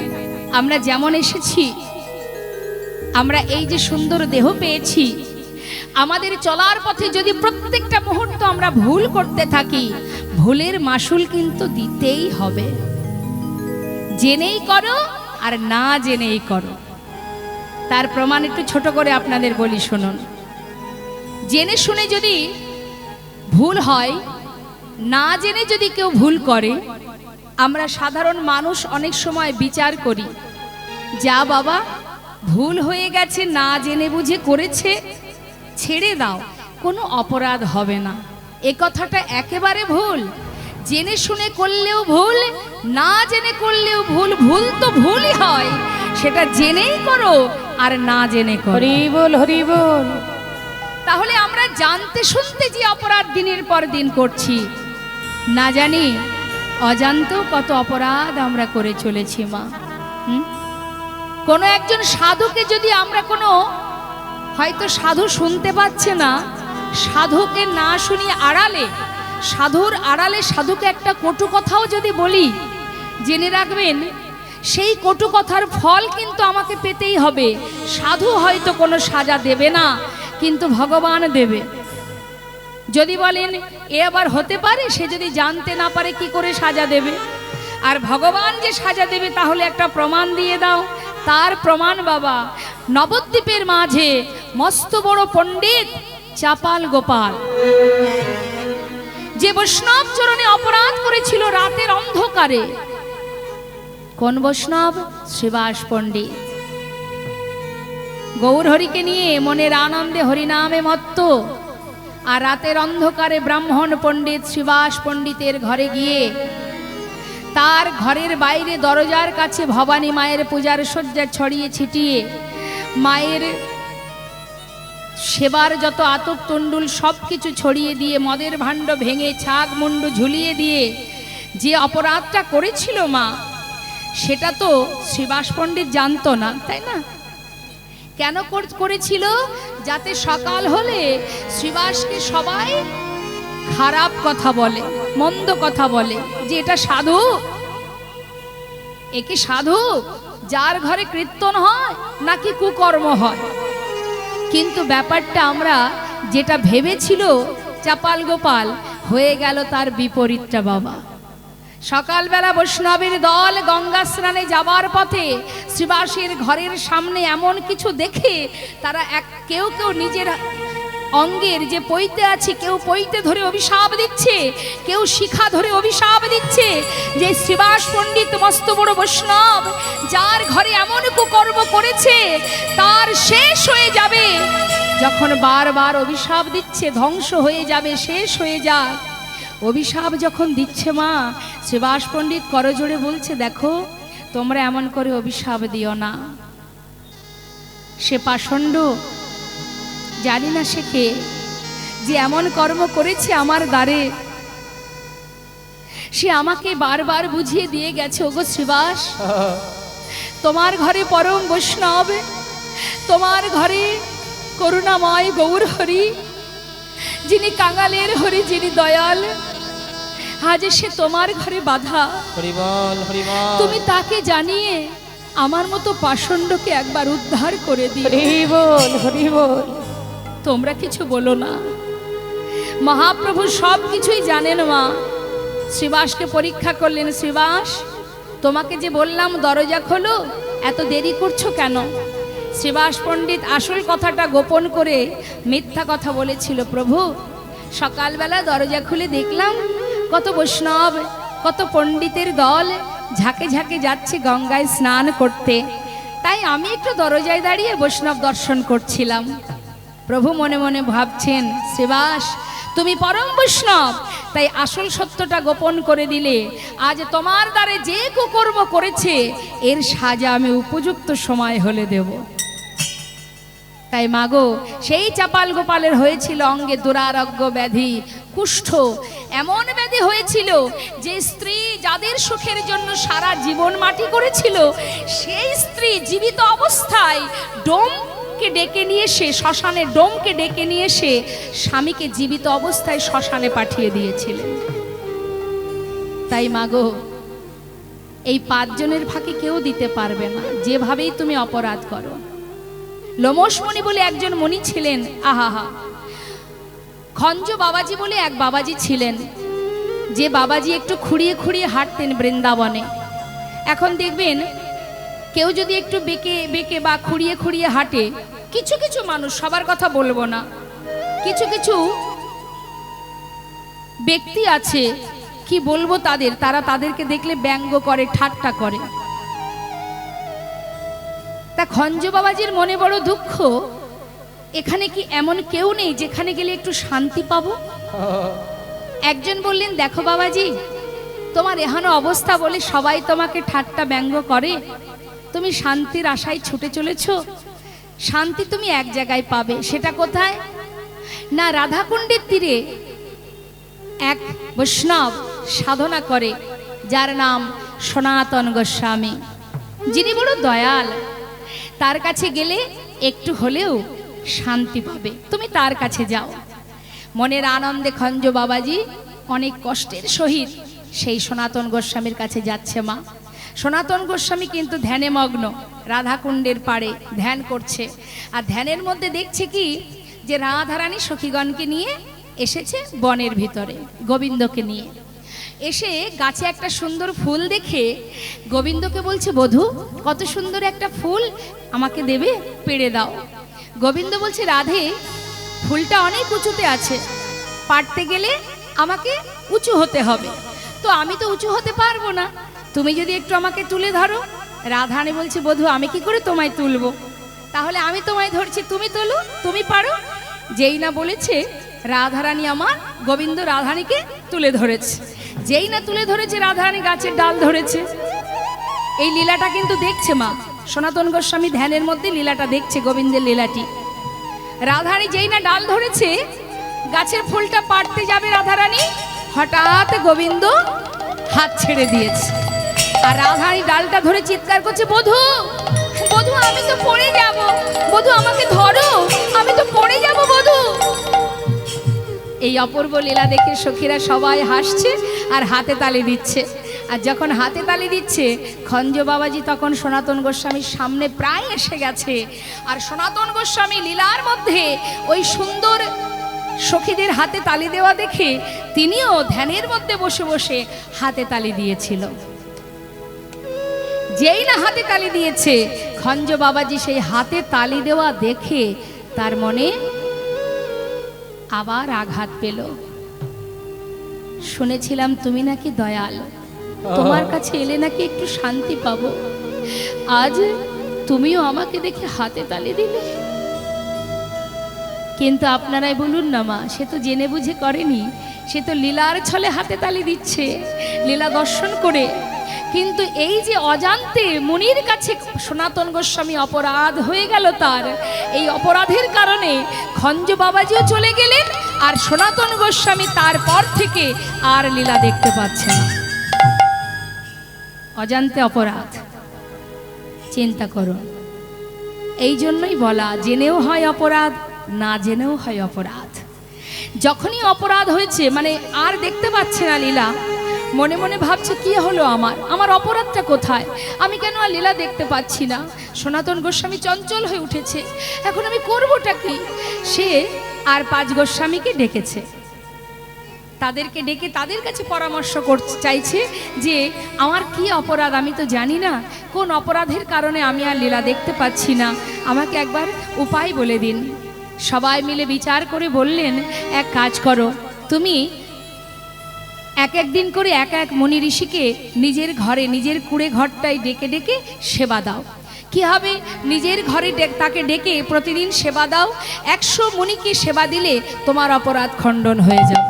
আমরা যেমন এসেছি, আমরা এই যে সুন্দর দেহ পেয়েছি, আমাদের চলার পথে যদি প্রত্যেকটা মুহূর্ত আমরা ভুল করতে থাকি, ভুলের মাসুল কিন্তু দিতেই হবে। জেনেই করো আর না জেনেই করো। তার প্রমাণ একটু ছোট করে আপনাদের বলি, শুনুন। জেনে শুনে যদি ভুল হয়, না জেনে যদি কেউ ভুল করে, আমরা সাধারণ মানুষ অনেক সময় বিচার করি, যা বাবা ভুল হয়ে গেছে, না জেনে বুঝে করেছে, ছেড়ে দাও, কোনো অপরাধ হবে না। এ কথাটা একেবারে ভুল। জেনে শুনে করলেও ভুল, না জেনে করলেও ভুল। ভুল তো ভুলই হয়, সেটা জেনেই করো আর না জেনে করো। হরি বল, হরি বল। তাহলে আমরা জানতে শুনতে যে অপরাধ দিনের পর দিন করছি, না জানি অজান্তেও কত অপরাধ আমরা করে চলেছি মা। কোনো একজন সাধুকে যদি আমরা কোনো, হয়তো সাধু শুনতে পাচ্ছে না, সাধুকে না শুনিয়ে আড়ালে, সাধুর আড়ালে সাধুকে একটা কটু কথাও যদি বলি, জেনে রাখবেন সেই কটু কথার ফল কিন্তু আমাকে পেতেই হবে। সাধু হয়তো কোনো সাজা দেবে না, কিন্তু ভগবান দেবে। যদি বলেন এ আবার হতে পারে, সে যদি জানতে না পারে কি করে সাজা দেবে? আর ভগবান যে সাজা দেবে, তাহলে একটা প্রমাণ দিয়ে দাও। তার প্রমাণ বাবা, নবদ্বীপের মাঝে মস্ত বড় পণ্ডিত চাপাল গোপাল, যে বৈষ্ণব চরণে অপরাধ করেছিল রাতের অন্ধকারে। কোন বৈষ্ণব? শ্রীবাস পণ্ডিত। গৌর হরিকে নিয়ে মনের আনন্দে হরিনামে মত্ত, আর রাতের অন্ধকারে ব্রাহ্মণ পণ্ডিত শ্রীবাস পণ্ডিতের ঘরে গিয়ে, তার ঘরের বাইরে দরজার কাছে ভবানী মায়ের পূজার শয্যা ছড়িয়ে ছিটিয়ে, মায়ের সেবার যত আতপ তণ্ডুল সব কিছু ছড়িয়ে দিয়ে মদের ভাণ্ড ভেঙে ছাগ মুন্ডু ঝুলিয়ে দিয়ে যে অপরাধটা করেছিল মা, সেটা তো শ্রীবাস পণ্ডিত জানতো না, তাই না? কেন করেছিল? যাতে সকাল হলে শ্রীবাসকে সবাই খারাপ কথা বলে, মন্দ কথা বলে, যে এটা সাধু, একে সাধু যার ঘরে কীর্তন হয় নাকি কুকর্ম হয়। কিন্তু ব্যাপারটা আমরা যেটা ভেবেছিল চাপাল গোপাল, হয়ে গেল তার বিপরীতটা বাবা। সকালবেলা বৈষ্ণবের দল গঙ্গা স্নানে যাবার পথে শ্রীবাসের ঘরের সামনে এমন কিছু দেখে তারা কেউ কেউ নিজের অঙ্গের যে পৈতে আছে, কেউ পৈতে ধরে অভিশাপ দিচ্ছে, কেউ শিখা ধরে অভিশাপ দিচ্ছে যে শ্রীবাস পণ্ডিত মস্ত বড় বৈষ্ণব, যার ঘরে এমন কুকর্ম করেছে তার শেষ হয়ে যাবে। যখন বারবার অভিশাপ দিচ্ছে ধ্বংস হয়ে যাবে, শেষ হয়ে যাক, অভিশাপ যখন দিচ্ছে মা, শ্রীবাস পণ্ডিত করজোড়ে বলছে, দেখো তোমরা এমন করে অভিশাপ দিও না। সে পাষণ্ড, জানি না সে কে, যে এমন কর্ম করেছে আমার দ্বারে। সে আমাকে বারবার বুঝিয়ে দিয়ে গেছে, ওগো শ্রীবাস, তোমার ঘরে পরম বৈষ্ণব, তোমার ঘরে করুণাময় গৌর হরি, যিনি কাঙালের হরি, যিনি দয়াল, আজ সে তোমার ঘরে বাধা। তুমি তাকে জানিয়ে আমার মতো পাষণ্ডকে একবার উদ্ধার করে দিও। হরি বল। তোমরা কিছু বলো না। মহাপ্রভু সব কিছুই জানেন মা। শ্রীবাসকে পরীক্ষা করলেন, শ্রীবাস তোমাকে যে বললাম দরজা খোলো, এত দেরি করছো কেন? শ্রীবাস পণ্ডিত আসল কথাটা গোপন করে মিথ্যা কথা বলেছিল, প্রভু সকালবেলা দরজা খুলে দেখলাম কত বৈষ্ণব, কত পণ্ডিতের দল ঝাঁকে ঝাঁকে যাচ্ছে গঙ্গায় স্নান করতে, তাই আমি একটু দরজায় দাঁড়িয়ে বৈষ্ণব দর্শন করছিলাম। প্রভু মনে মনে ভাবছেন, শ্রীবাস তুমি পরম বৈষ্ণব, তাই আসল সত্যটা গোপন করে দিলে আজ তোমার দ্বারে যে কুকর্ম করেছে এর সাজা আমি উপযুক্ত সময় হলে দেব। তাই মাগো, সেই চাপাল গোপালের হয়েছিল অঙ্গে দুরারোগ্য ব্যাধি, কুষ্ঠ, এমন ব্যাধি হয়েছিল যে স্ত্রী যাদের সুখের জন্য সারা জীবন মাটি করেছিল, সেই স্ত্রী জীবিত অবস্থায় ডোমকে ডেকে নিয়ে এসে, শ্মশানে ডোমকে ডেকে নিয়ে এসে স্বামীকে জীবিত অবস্থায় শ্মশানে পাঠিয়ে দিয়েছিলেন। তাই মাগো, এই 5 জনের ফাঁকে কেউ দিতে পারবে না, যেভাবেই তুমি অপরাধ করো। লোমসমণি বলে একজন মণি ছিলেন, আহা, খঞ্জ বাবাজি বলে এক বাবাজি ছিলেন, যে বাবাজি একটু খুঁড়িয়ে খুঁড়িয়ে হাঁটতেন বৃন্দাবনে। এখন দেখবেন কেউ যদি একটু বেঁকে বেঁকে বা খুঁড়িয়ে খুঁড়িয়ে হাঁটে, কিছু কিছু মানুষ, সবার কথা বলবো না, কিছু কিছু ব্যক্তি আছে, কি বলবো তাদের, তারা তাদেরকে দেখলে ব্যঙ্গ করে, ঠাট্টা করে। তা খঞ্জ বাবাজির মনে বড় দুঃখ, এখানে কি এমন কেউ নেই যেখানে গেলে একটু শান্তি পাবো? একজন বললেন, দেখো বাবাজি, তোমার এহানো অবস্থা বলে সবাই তোমাকে ঠাট্টা ব্যঙ্গ করে, তুমি শান্তির আশায় ছুটে চলেছ। শান্তি তুমি এক জায়গায় পাবে, সেটা কোথায়? না, রাধাকুণ্ডের তীরে এক বৈষ্ণব সাধনা করে, যার নাম সনাতন গোস্বামী, যিনি বড় দয়াল। তার কাছে গেলে একটু হলেও শান্তি পাবে, তুমি তার কাছে যাও। মনের আনন্দে খঞ্জ বাবাজি অনেক কষ্টের সহিত সেই সনাতন গোস্বামীর কাছে যাচ্ছে মা। সনাতন গোস্বামী কিন্তু ধ্যানে মগ্ন, রাধাকুণ্ডের পাড়ে ধ্যান করছে। আর ধ্যানের মধ্যে দেখছে কি, যে রাধারানী সখীগণকে নিয়ে এসেছে বনের ভিতরে, গোবিন্দকে নিয়ে এসে গাছে একটা সুন্দর ফুল দেখে গোবিন্দকে বলছে, বধূ কত সুন্দর একটা ফুল, আমাকে দেবে, পেড়ে দাও। গোবিন্দ বলছে, রাধে ফুলটা অনেক উঁচুতে আছে, পাড়তে গেলে আমাকে উঁচু হতে হবে, তো আমি তো উঁচু হতে পারবো না, তুমি যদি একটু আমাকে তুলে ধরো। রাধারানী বলছে, বধূ আমি কি করে তোমায় তুলবো, তাহলে আমি তোমায় ধরছি, তুমি তোলো, তুমি পারো। যেই না বলেছে, রাধারানী আমার গোবিন্দ রাধারানীকে তুলে ধরেছে। যেই না তুলে ধরেছে, রাধারানী গাছের ডাল ধরেছে। এই লীলাটা কিন্তু দেখছে মা, সনাতন গোস্বামী ধ্যানের মধ্যে লীলাটা দেখছে, গোবিন্দের লীলাটি। রাধারানী যেই না ডাল ধরেছে, গাছের ফুলটা পাড়তে যাবে রাধারানী, হঠাৎ গোবিন্দ হাত ছেড়ে দিয়েছে। আর রাধারানী ডালটা ধরে চিৎকার করছে, বধূ বধূ আমি তো পড়ে যাব, বধূ আমাকে ধরো, আমি তো পড়ে যাব বধূ। এই অপূর্ব লীলা দেখে সখীরা সবাই হাসছে আর হাতে তালি দিচ্ছে। আর যখন হাতে তালি দিচ্ছে, খঞ্জ বাবাজি তখন সনাতন গোস্বামীর সামনে প্রায় এসে গেছে। আর সনাতন গোস্বামী লীলার মধ্যে ওই সুন্দর সখীদের হাতে তালি দেওয়া দেখে তিনিও ধ্যানের মধ্যে বসে বসে হাতে তালি দিয়েছিল। যেই না হাতে তালি দিয়েছে, খঞ্জ বাবাজি সেই হাতে তালি দেওয়া দেখে তার মনে আবার আঘাত পেল। শুনেছিলাম তুমি নাকি দয়াল, তোমার কাছে এলে নাকি একটু শান্তি পাবো, আজ তুমিও আমাকে দেখে হাতে তালি দিলে। কিন্তু আপনারাই বলুন না মা, সে তো জেনে বুঝে করেনি, সে তো লীলার ছলে হাতে তালি দিচ্ছে, লীলা দর্শন করে। কিন্তু এই যে অজান্তে মুনির কাছে সনাতন গোস্বামী অপরাধ হয়ে গেল, তার এই অপরাধের কারণে খঞ্জ বাবাজিও চলে গেলেন, আর সনাতন গোস্বামী তারপর থেকে আর লীলা দেখতে পাচ্ছে না। অজান্তে অপরাধ, চিন্তা করুন। এই জন্যই বলা, জেনেও হয় অপরাধ, না জেনেও হয় অপরাধ। যখনই অপরাধ হয়েছে, মানে আর দেখতে পাচ্ছে না লীলা, মনে মনে ভাবছে কি হলো, আমার অপরাধটা কোথায়, আমি কেন আর লীলা দেখতে পাচ্ছি না। সনাতন গোস্বামী চঞ্চল হয়ে উঠেছে, এখন আমি করবোটা কি। সে আর 5 গোস্বামীকে ডেকেছে, তাদেরকে ডেকে তাদের কাছে পরামর্শ করতে চাইছে যে আমার কি অপরাধ, আমি তো জানি না কোন অপরাধের কারণে আমি আর লীলা দেখতে পাচ্ছি না, আমাকে একবার উপায় বলে দিন। সবাই মিলে বিচার করে বললেন, এক কাজ করো, তুমি এক এক দিন করে এক এক মুনি ঋষিকে নিজের ঘরে, নিজের কুড়ে ঘরটায় ডেকে ডেকে সেবা দাও। কি হবে, নিজের ঘরে তাকে ডেকে প্রতিদিন সেবা দাও। 100 মুনিকে সেবা দিলে তোমার অপরাধ খণ্ডন হয়ে যাবে।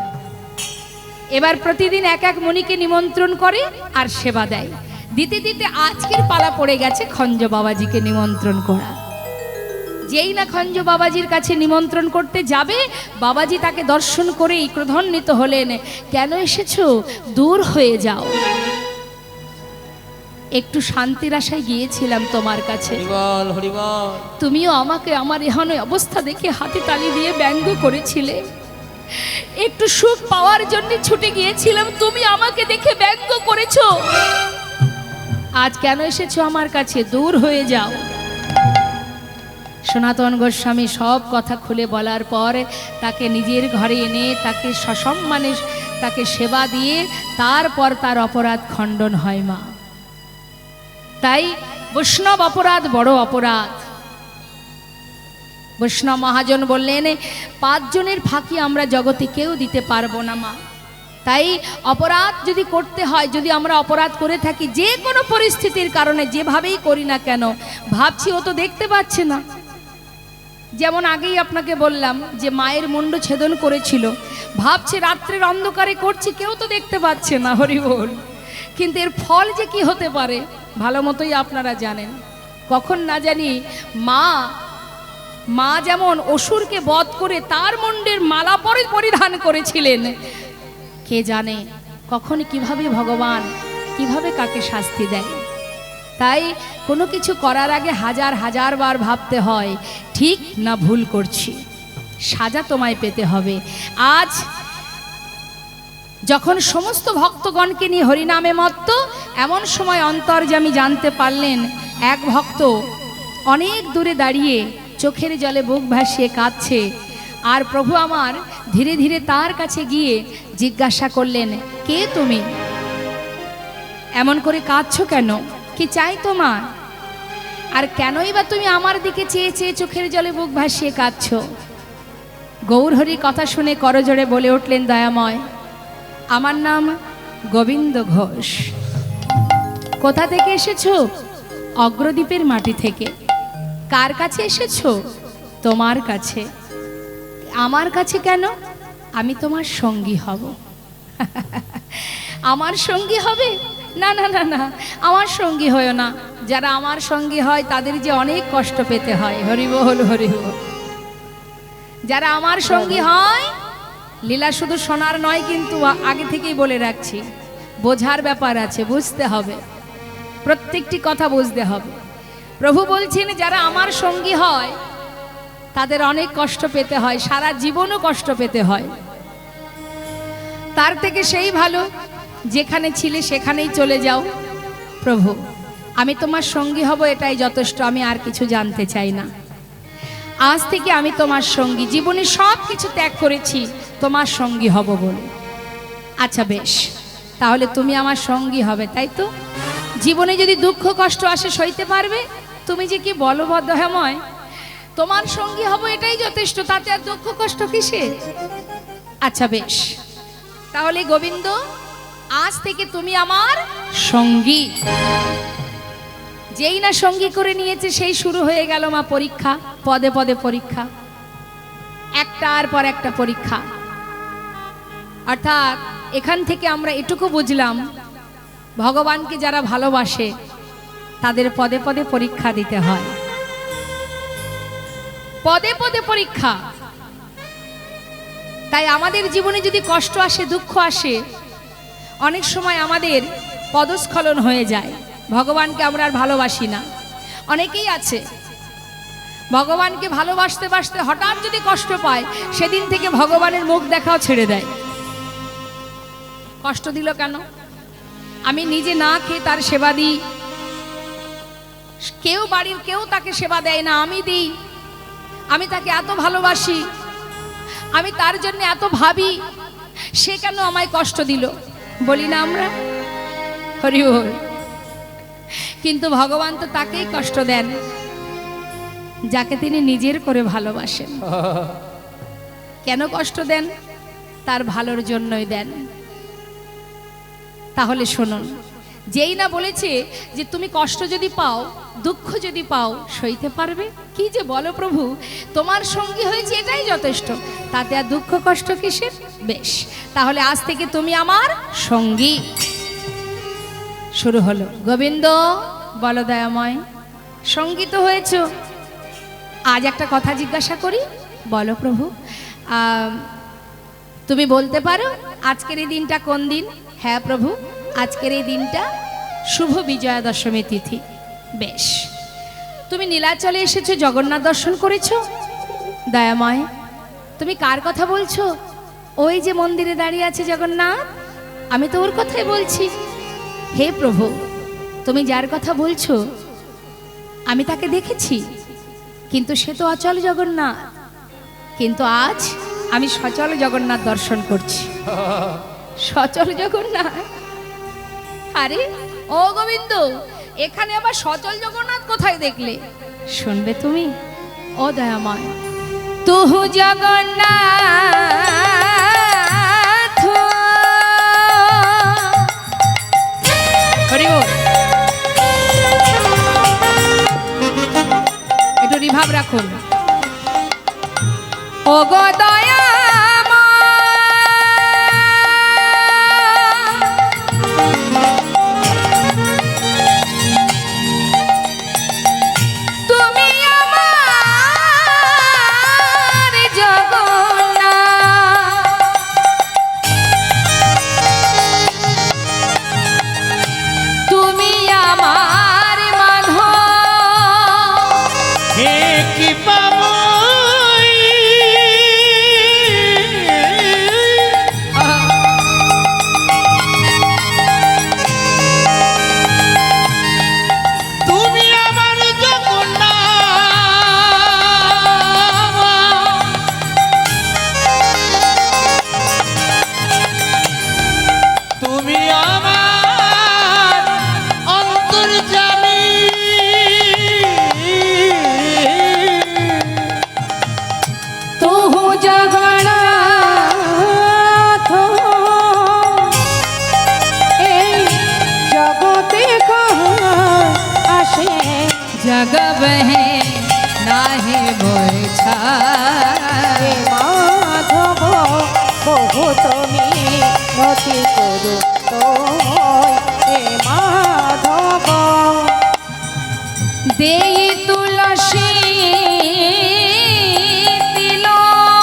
এবার প্রতিদিন এক এক মুনিকে নিমন্ত্রণ করে আর সেবা দেয়। দিতে দিতে আজকের পালা পড়ে গেছে খঞ্জ বাবাজিকে নিমন্ত্রণ করা। যেই না খঞ্জ বাবাজির কাছে নিমন্ত্রণ করতে যাবে, বাবাজি তাকে দর্শন করেই ক্রোধান্বিত হলেন, কেন এসেছো, দূর হয়ে যাও। একটু শান্তির আশায় গিয়েছিলাম তোমার কাছে, হরিবল হরিবল। তুমিও আমাকে আমার এহেন অবস্থা দেখে হাতে তালি দিয়ে ব্যঙ্গ করেছিলে। একটু সুখ পাওয়ার জন্য ছুটে গিয়েছিলাম, তুমি আমাকে দেখে ব্যঙ্গ করেছো। আজ কেন এসেছো আমার কাছে, দূর হয়ে যাও। সনাতন গোস্বামী সব কথা খুলে বলার পর তাকে নিজের ঘরে এনে তাকে সসম্মানে তাকে সেবা দিয়ে তারপর তার অপরাধ খণ্ডন হয় মা। তাই বৈষ্ণব অপরাধ বড় অপরাধ। বৈষ্ণব মহাজন বললেন, 5 জনের ফাঁকি আমরা জগতে কেউ দিতে পারবো না মা। তাই অপরাধ যদি করতে হয়, যদি আমরা অপরাধ করে থাকি যে কোনো পরিস্থিতির কারণে, যেভাবেই করি না কেন, ভাবছি ও তো দেখতে পাচ্ছে না। যেমন আগেই আপনাকে বললাম যে মায়ের মুন্ড ছেদন করেছিল, ভাবছে রাত্রের অন্ধকারে করছি, কেউ তো দেখতে পাচ্ছে না, হরি বল। কিন্তু এর ফল যে কি হতে পারে ভালো মতোই আপনারা জানেন। কখন না জানি মা যেমন অসুরকে বধ করে তার মুন্ডের মালা পরিধান করেছিলেন, কে জানে কখন কিভাবে ভগবান কিভাবে কাকে শাস্তি দেয়। তাই কোনো কিছু করার আগে হাজার হাজার বার ভাবতে হয়, ঠিক না ভুল করছি, সাজা তোমায় পেতে হবে। আজ যখন সমস্ত ভক্তগণকে নিয়ে হরিনামে মত্ত, এমন সময় অন্তর্যামী জানতে পারলেন এক ভক্ত অনেক দূরে দাঁড়িয়ে চোখের জলে বুক ভাসিয়ে কাঁদছে। আর প্রভু আমার ধীরে ধীরে তার কাছে গিয়ে জিজ্ঞাসা করলেন, কে তুমি, এমন করে কাঁদছো কেন, কি চাই তোমার, আর কেনই বা তুমি আমার দিকে চেয়ে চেয়ে চোখের জলে বুক ভাসিয়ে কাঁদছো। গৌরহরির কথা শুনে করজোড়ে বলে উঠলেন, দয়াময়, আমার নাম গোবিন্দ ঘোষ। কোথা থেকে এসেছো? অগ্রদ্বীপের মাটি থেকে। কার কাছে এসেছো? তোমার কাছে। আমার কাছে কেন? আমি তোমার সঙ্গী হব। আমার সঙ্গী হবে? না না না না, আমার সঙ্গী হয় না। যারা আমার সঙ্গী হয় তাদের যে অনেক কষ্ট পেতে হয়। হরি বল হরি বল। যারা আমার সঙ্গী হয়, লীলা শুধু শোনার নয়, কিন্তু আগে থেকেই বলে রাখছি, বোঝার ব্যাপার আছে, বুঝতে হবে, প্রত্যেকটি কথা বুঝতে হবে। প্রভু বলছেন যারা আমার সঙ্গী হয় তাদের অনেক কষ্ট পেতে হয়, সারা জীবনও কষ্ট পেতে হয়। তার থেকে সেই ভালো যেখানে ছিলে সেখানেই চলে যাও। প্রভু আমি তোমার সঙ্গী হব, এটাই যথেষ্ট, আমি আর কিছু জানতে চাই না। আজ থেকে আমি তোমার সঙ্গী, জীবনে সব কিছু ত্যাগ করেছি তোমার সঙ্গী হব বলে। আচ্ছা বেশ, তাহলে তুমি আমার সঙ্গী হবে, তাই তো? জীবনে যদি দুঃখ কষ্ট আসে সইতে পারবে? তুমি যে কি বলো দয়াময়, তোমার সঙ্গী হব এটাই যথেষ্ট, তাতে আর দুঃখ কষ্ট কিসের? আচ্ছা বেশ, তাহলে গোবিন্দ আজ থেকে তুমি আমার সঙ্গী। যেই না সঙ্গী করে নিয়েছে সেই শুরু হয়ে গেল মা পরীক্ষা, পদে পদে পরীক্ষা, একটার পর একটা পরীক্ষা। অর্থাৎ এখান থেকে আমরা এটুকু বুঝলাম, ভগবানকে যারা ভালোবাসে তাদের পদে পদে পরীক্ষা দিতে হয়, পদে পদে পরীক্ষা। তাই আমাদের জীবনে যদি কষ্ট আসে, দুঃখ আসে, অনেক সময় আমাদের পদস্খলন হয়ে যায়, ভগবানকে আমরা আর ভালোবাসি না। অনেকেই আছে ভগবানকে ভালোবাসতে বাসতে হঠাৎ যদি কষ্ট পায়, সেদিন থেকে ভগবানের মুখ দেখাও ছেড়ে দেয়। কষ্ট দিল কেন? আমি নিজে না খেয়ে তার সেবা দিই, কেউ বাড়ির কেউ তাকে সেবা দেয় না, আমি দিই। আমি তাকে এত ভালোবাসি, আমি তার জন্য এত ভাবি, সে কেন আমায় কষ্ট দিল? বলি না আমরা? হরি বল। কিন্তু ভগবান তো তাকেই কষ্ট দেন যাকে তিনি নিজের করে ভালোবাসেন। কেন কষ্ট দেন? তার ভালোর জন্যই দেন। তাহলে শুনুন, যেই না বলেছে যে তুমি কষ্ট যদি পাও, দুঃখ যদি পাও, সইতে পারবে? কি যে বলো প্রভু, তোমার সঙ্গী হয়েছে এটাই যথেষ্ট, তাতে আর দুঃখ কষ্ট কিসের? বেশ, তাহলে আজ থেকে তুমি আমার সঙ্গী। শুরু হলো, গোবিন্দ বলো দয়াময়, সঙ্গী তো হয়েছ, আজ একটা কথা জিজ্ঞাসা করি, বলো প্রভু। তুমি বলতে পারো আজকের এই দিনটা কোন দিন? হ্যাঁ প্রভু, আজকের এই দিনটা শুভ বিজয়া দশমী তিথি। বেশ, তুমি নীলাচলে এসেছো, জগন্নাথ দর্শন করেছো? দয়াময় তুমি কার কথা বলছো? ওই যে মন্দিরে দাঁড়িয়ে আছে জগন্নাথ, আমি তো ওর কথাই বলছি। হে প্রভু, তুমি যার কথা বলছো আমি তাকে দেখেছি, কিন্তু সে তো অচল জগন্নাথ, কিন্তু আজ আমি সচল জগন্নাথ দর্শন করছি। সচল জগন্নাথ? আরে ও গোবিন্দ, এখানে আবার সচল জগন্নাথ কোথায় দেখলে? শুনবে তুমি? ও দয়াময়, তুহু জগন্নাথ, হরি বল। একটু রিভাব রাখুন। ও গো দয়া দেই তুলসী তিলক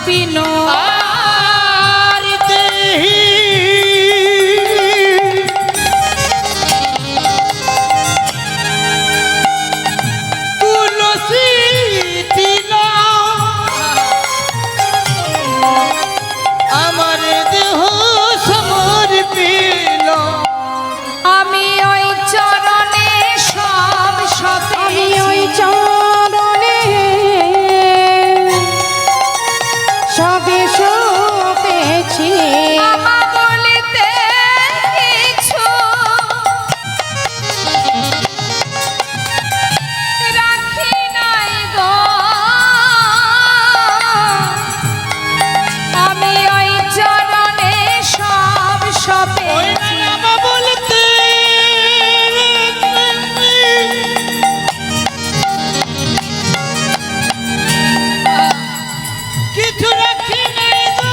পিনো আর দেহি তুলসী তিলা আমার দেহ সমর্পিল আমি ওই চরণে সব আমি সপেছি ওই চরণে সবে সপেছি আমা বলিতে কিছু রাখি নাই গো আমি ওই চরণে সব ওই সপেছি নাম বলতে কিছু রাখি নাই গো।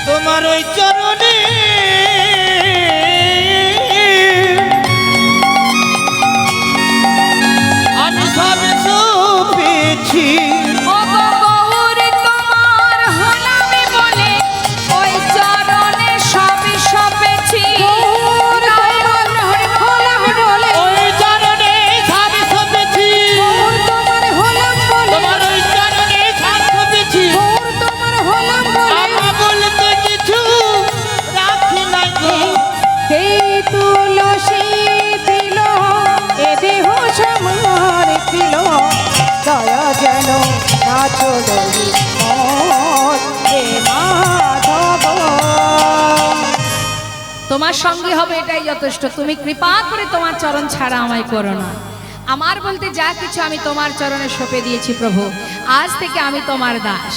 তোমার ওই চরণে আমি সব সপেছি ও গো গৌর তোমার হলামি বলে ওই চরণে সব সপেছি হলাম বলে ওই চরণে সব সপেছি তোমার হলাম বলে তোমার ওই চরণে সব সপেছি তোমার হলাম বলে আমা বলতে কিছু রাখি নাই গো। এই তুলসী দিল এ দেহ সমর দিল দয়া যেন না চলি হে মাধব তোমার সঙ্গে হবে এটাই যথেষ্ট তুমি কৃপা করে তোমার চরণ ছাড়া আমায় করো না আমার বলতে যা কিছু আমি তোমার চরণে সঁপে দিয়েছি প্রভু আজ থেকে আমি তোমার দাস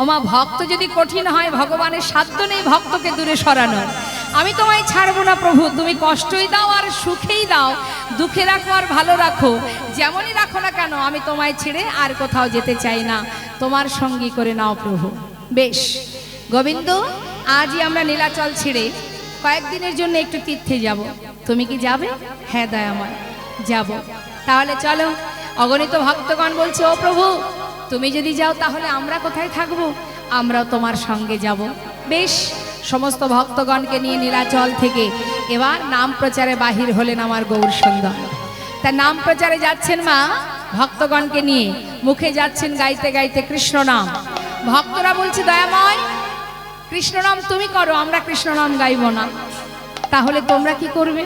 ওমা ভক্ত যদি কঠিন হয় ভগবানের সাধ্য নেই ভক্তকে দূরে সরানোর আমি তোমায় ছাড়বো না প্রভু তুমি কষ্টই দাও আর সুখেই দাও দুঃখে রাখো আর ভালো রাখো যেমনই রাখো না কেন আমি তোমায় ছেড়ে আর কোথাও যেতে চাই না তোমার সঙ্গী করে নাও প্রভু বেশ গোবিন্দ আজই আমরা নীলাচল ছেড়ে কয়েকদিনের জন্য একটু তীর্থে যাব তুমি কি যাবে হ্যাঁ দয়াময় যাব তাহলে চলো অগণিত ভক্তগণ বলছে ও প্রভু তুমি যদি যাও তাহলে আমরা কোথায় থাকবো আমরাও তোমার সঙ্গে যাব বেশ সমস্ত ভক্তগণকে নিয়ে নীলাচল থেকে এবার নাম প্রচারে বাহির হলেন আমার গৌর সুন্দর তা নাম প্রচারে যাচ্ছেন মা ভক্তগণকে নিয়ে মুখে যাচ্ছেন গাইতে গাইতে কৃষ্ণ নাম ভক্তরা বলছে দয়াময় কৃষ্ণ নাম তুমি করো আমরা কৃষ্ণ নাম গাইব না তাহলে তোমরা কি করবে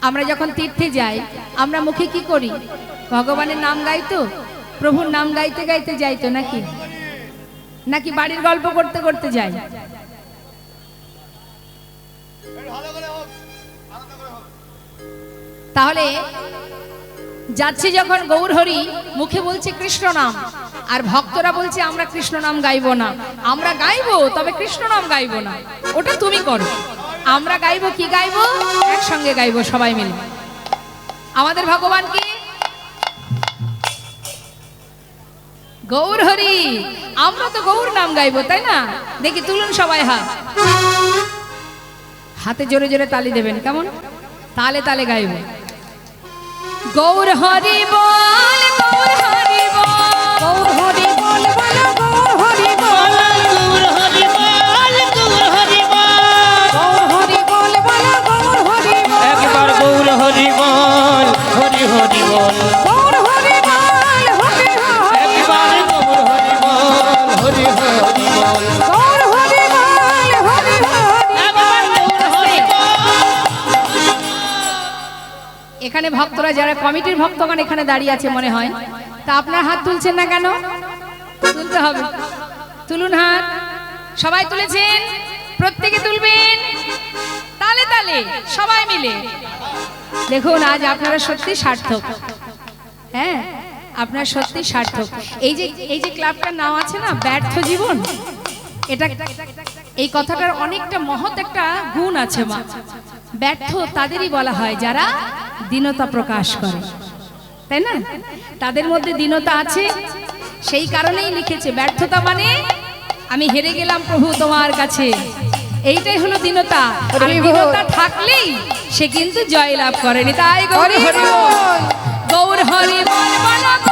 আমরা যখন তীর্থে যাই আমরা মুখে কি করি ভগবানের নাম গাইতো প্রভুর নাম গাইতে গাইতে যাইতো নাকি নাকি বাড়ির গল্প করতে করতে যাই তাহলে যাচ্ছে যখন গৌর হরি মুখে বলছে কৃষ্ণ নাম আর ভক্তরা বলছে আমরা কৃষ্ণ নাম গাইবো না আমরা গাইবো তবে কৃষ্ণ নাম গাইবো না ওটা তুমি করো আমরা গাইবো কি গাইবো একসঙ্গে গাইবো সবাই মিলে আমাদের ভগবানকে গৌর হরি আমরা তো গৌর নাম গাইবো তাই না দেখি তুলুন সবাই হাতে জোরে জোরে তালি দেবেন কেমন তালে তালে গাইবো গৌর হরি বল গৌর হরি বল গৌর হরি বল বলো গৌর হরি বল গৌর হরি বল গৌর হরি বল গৌর হরি বল বলো গৌর হরি বল একবার গৌর হরি বল হরি হরি বল গৌর হরি বল হরি হরি একবার গৌর হরি বল হরি হরি বল গৌর হরি বল হরি হরি একবার গৌর হরি এখানে ভক্তরা যারা কমিটির ভক্তগণ এখানে দাঁড়িয়ে আছে মনে হয় তা আপনার হাত তুলছেন না কেন তুলতে হবে তুলুন হাত সবাই তুলেছেন প্রত্যেকে তুলবেন তালে তালে সবাই মিলে দেখুন আজ আপনারা সত্যি সার্থক হ্যাঁ আপনার সত্যি সার্থক এই যে ক্লাবটার নাম আছে না ব্যর্থ জীবন এটা এই কথাটার অনেকটা মহৎ একটা গুণ আছে মা ব্যর্থ তাদেরই বলা হয় যারা দীনতা প্রকাশ করে তাই না তাদের মধ্যে দীনতা আছে সেই কারণেই লিখেছে ব্যর্থতা মানে আমি হেরে গেলাম প্রভু তোমার কাছে এইটাই হলো দীনতা আর দীনতা থাকলেই সে কিন্তু জয় লাভ করেনি। তাই গৌর হরি হরি বল। গৌর হরি বল বল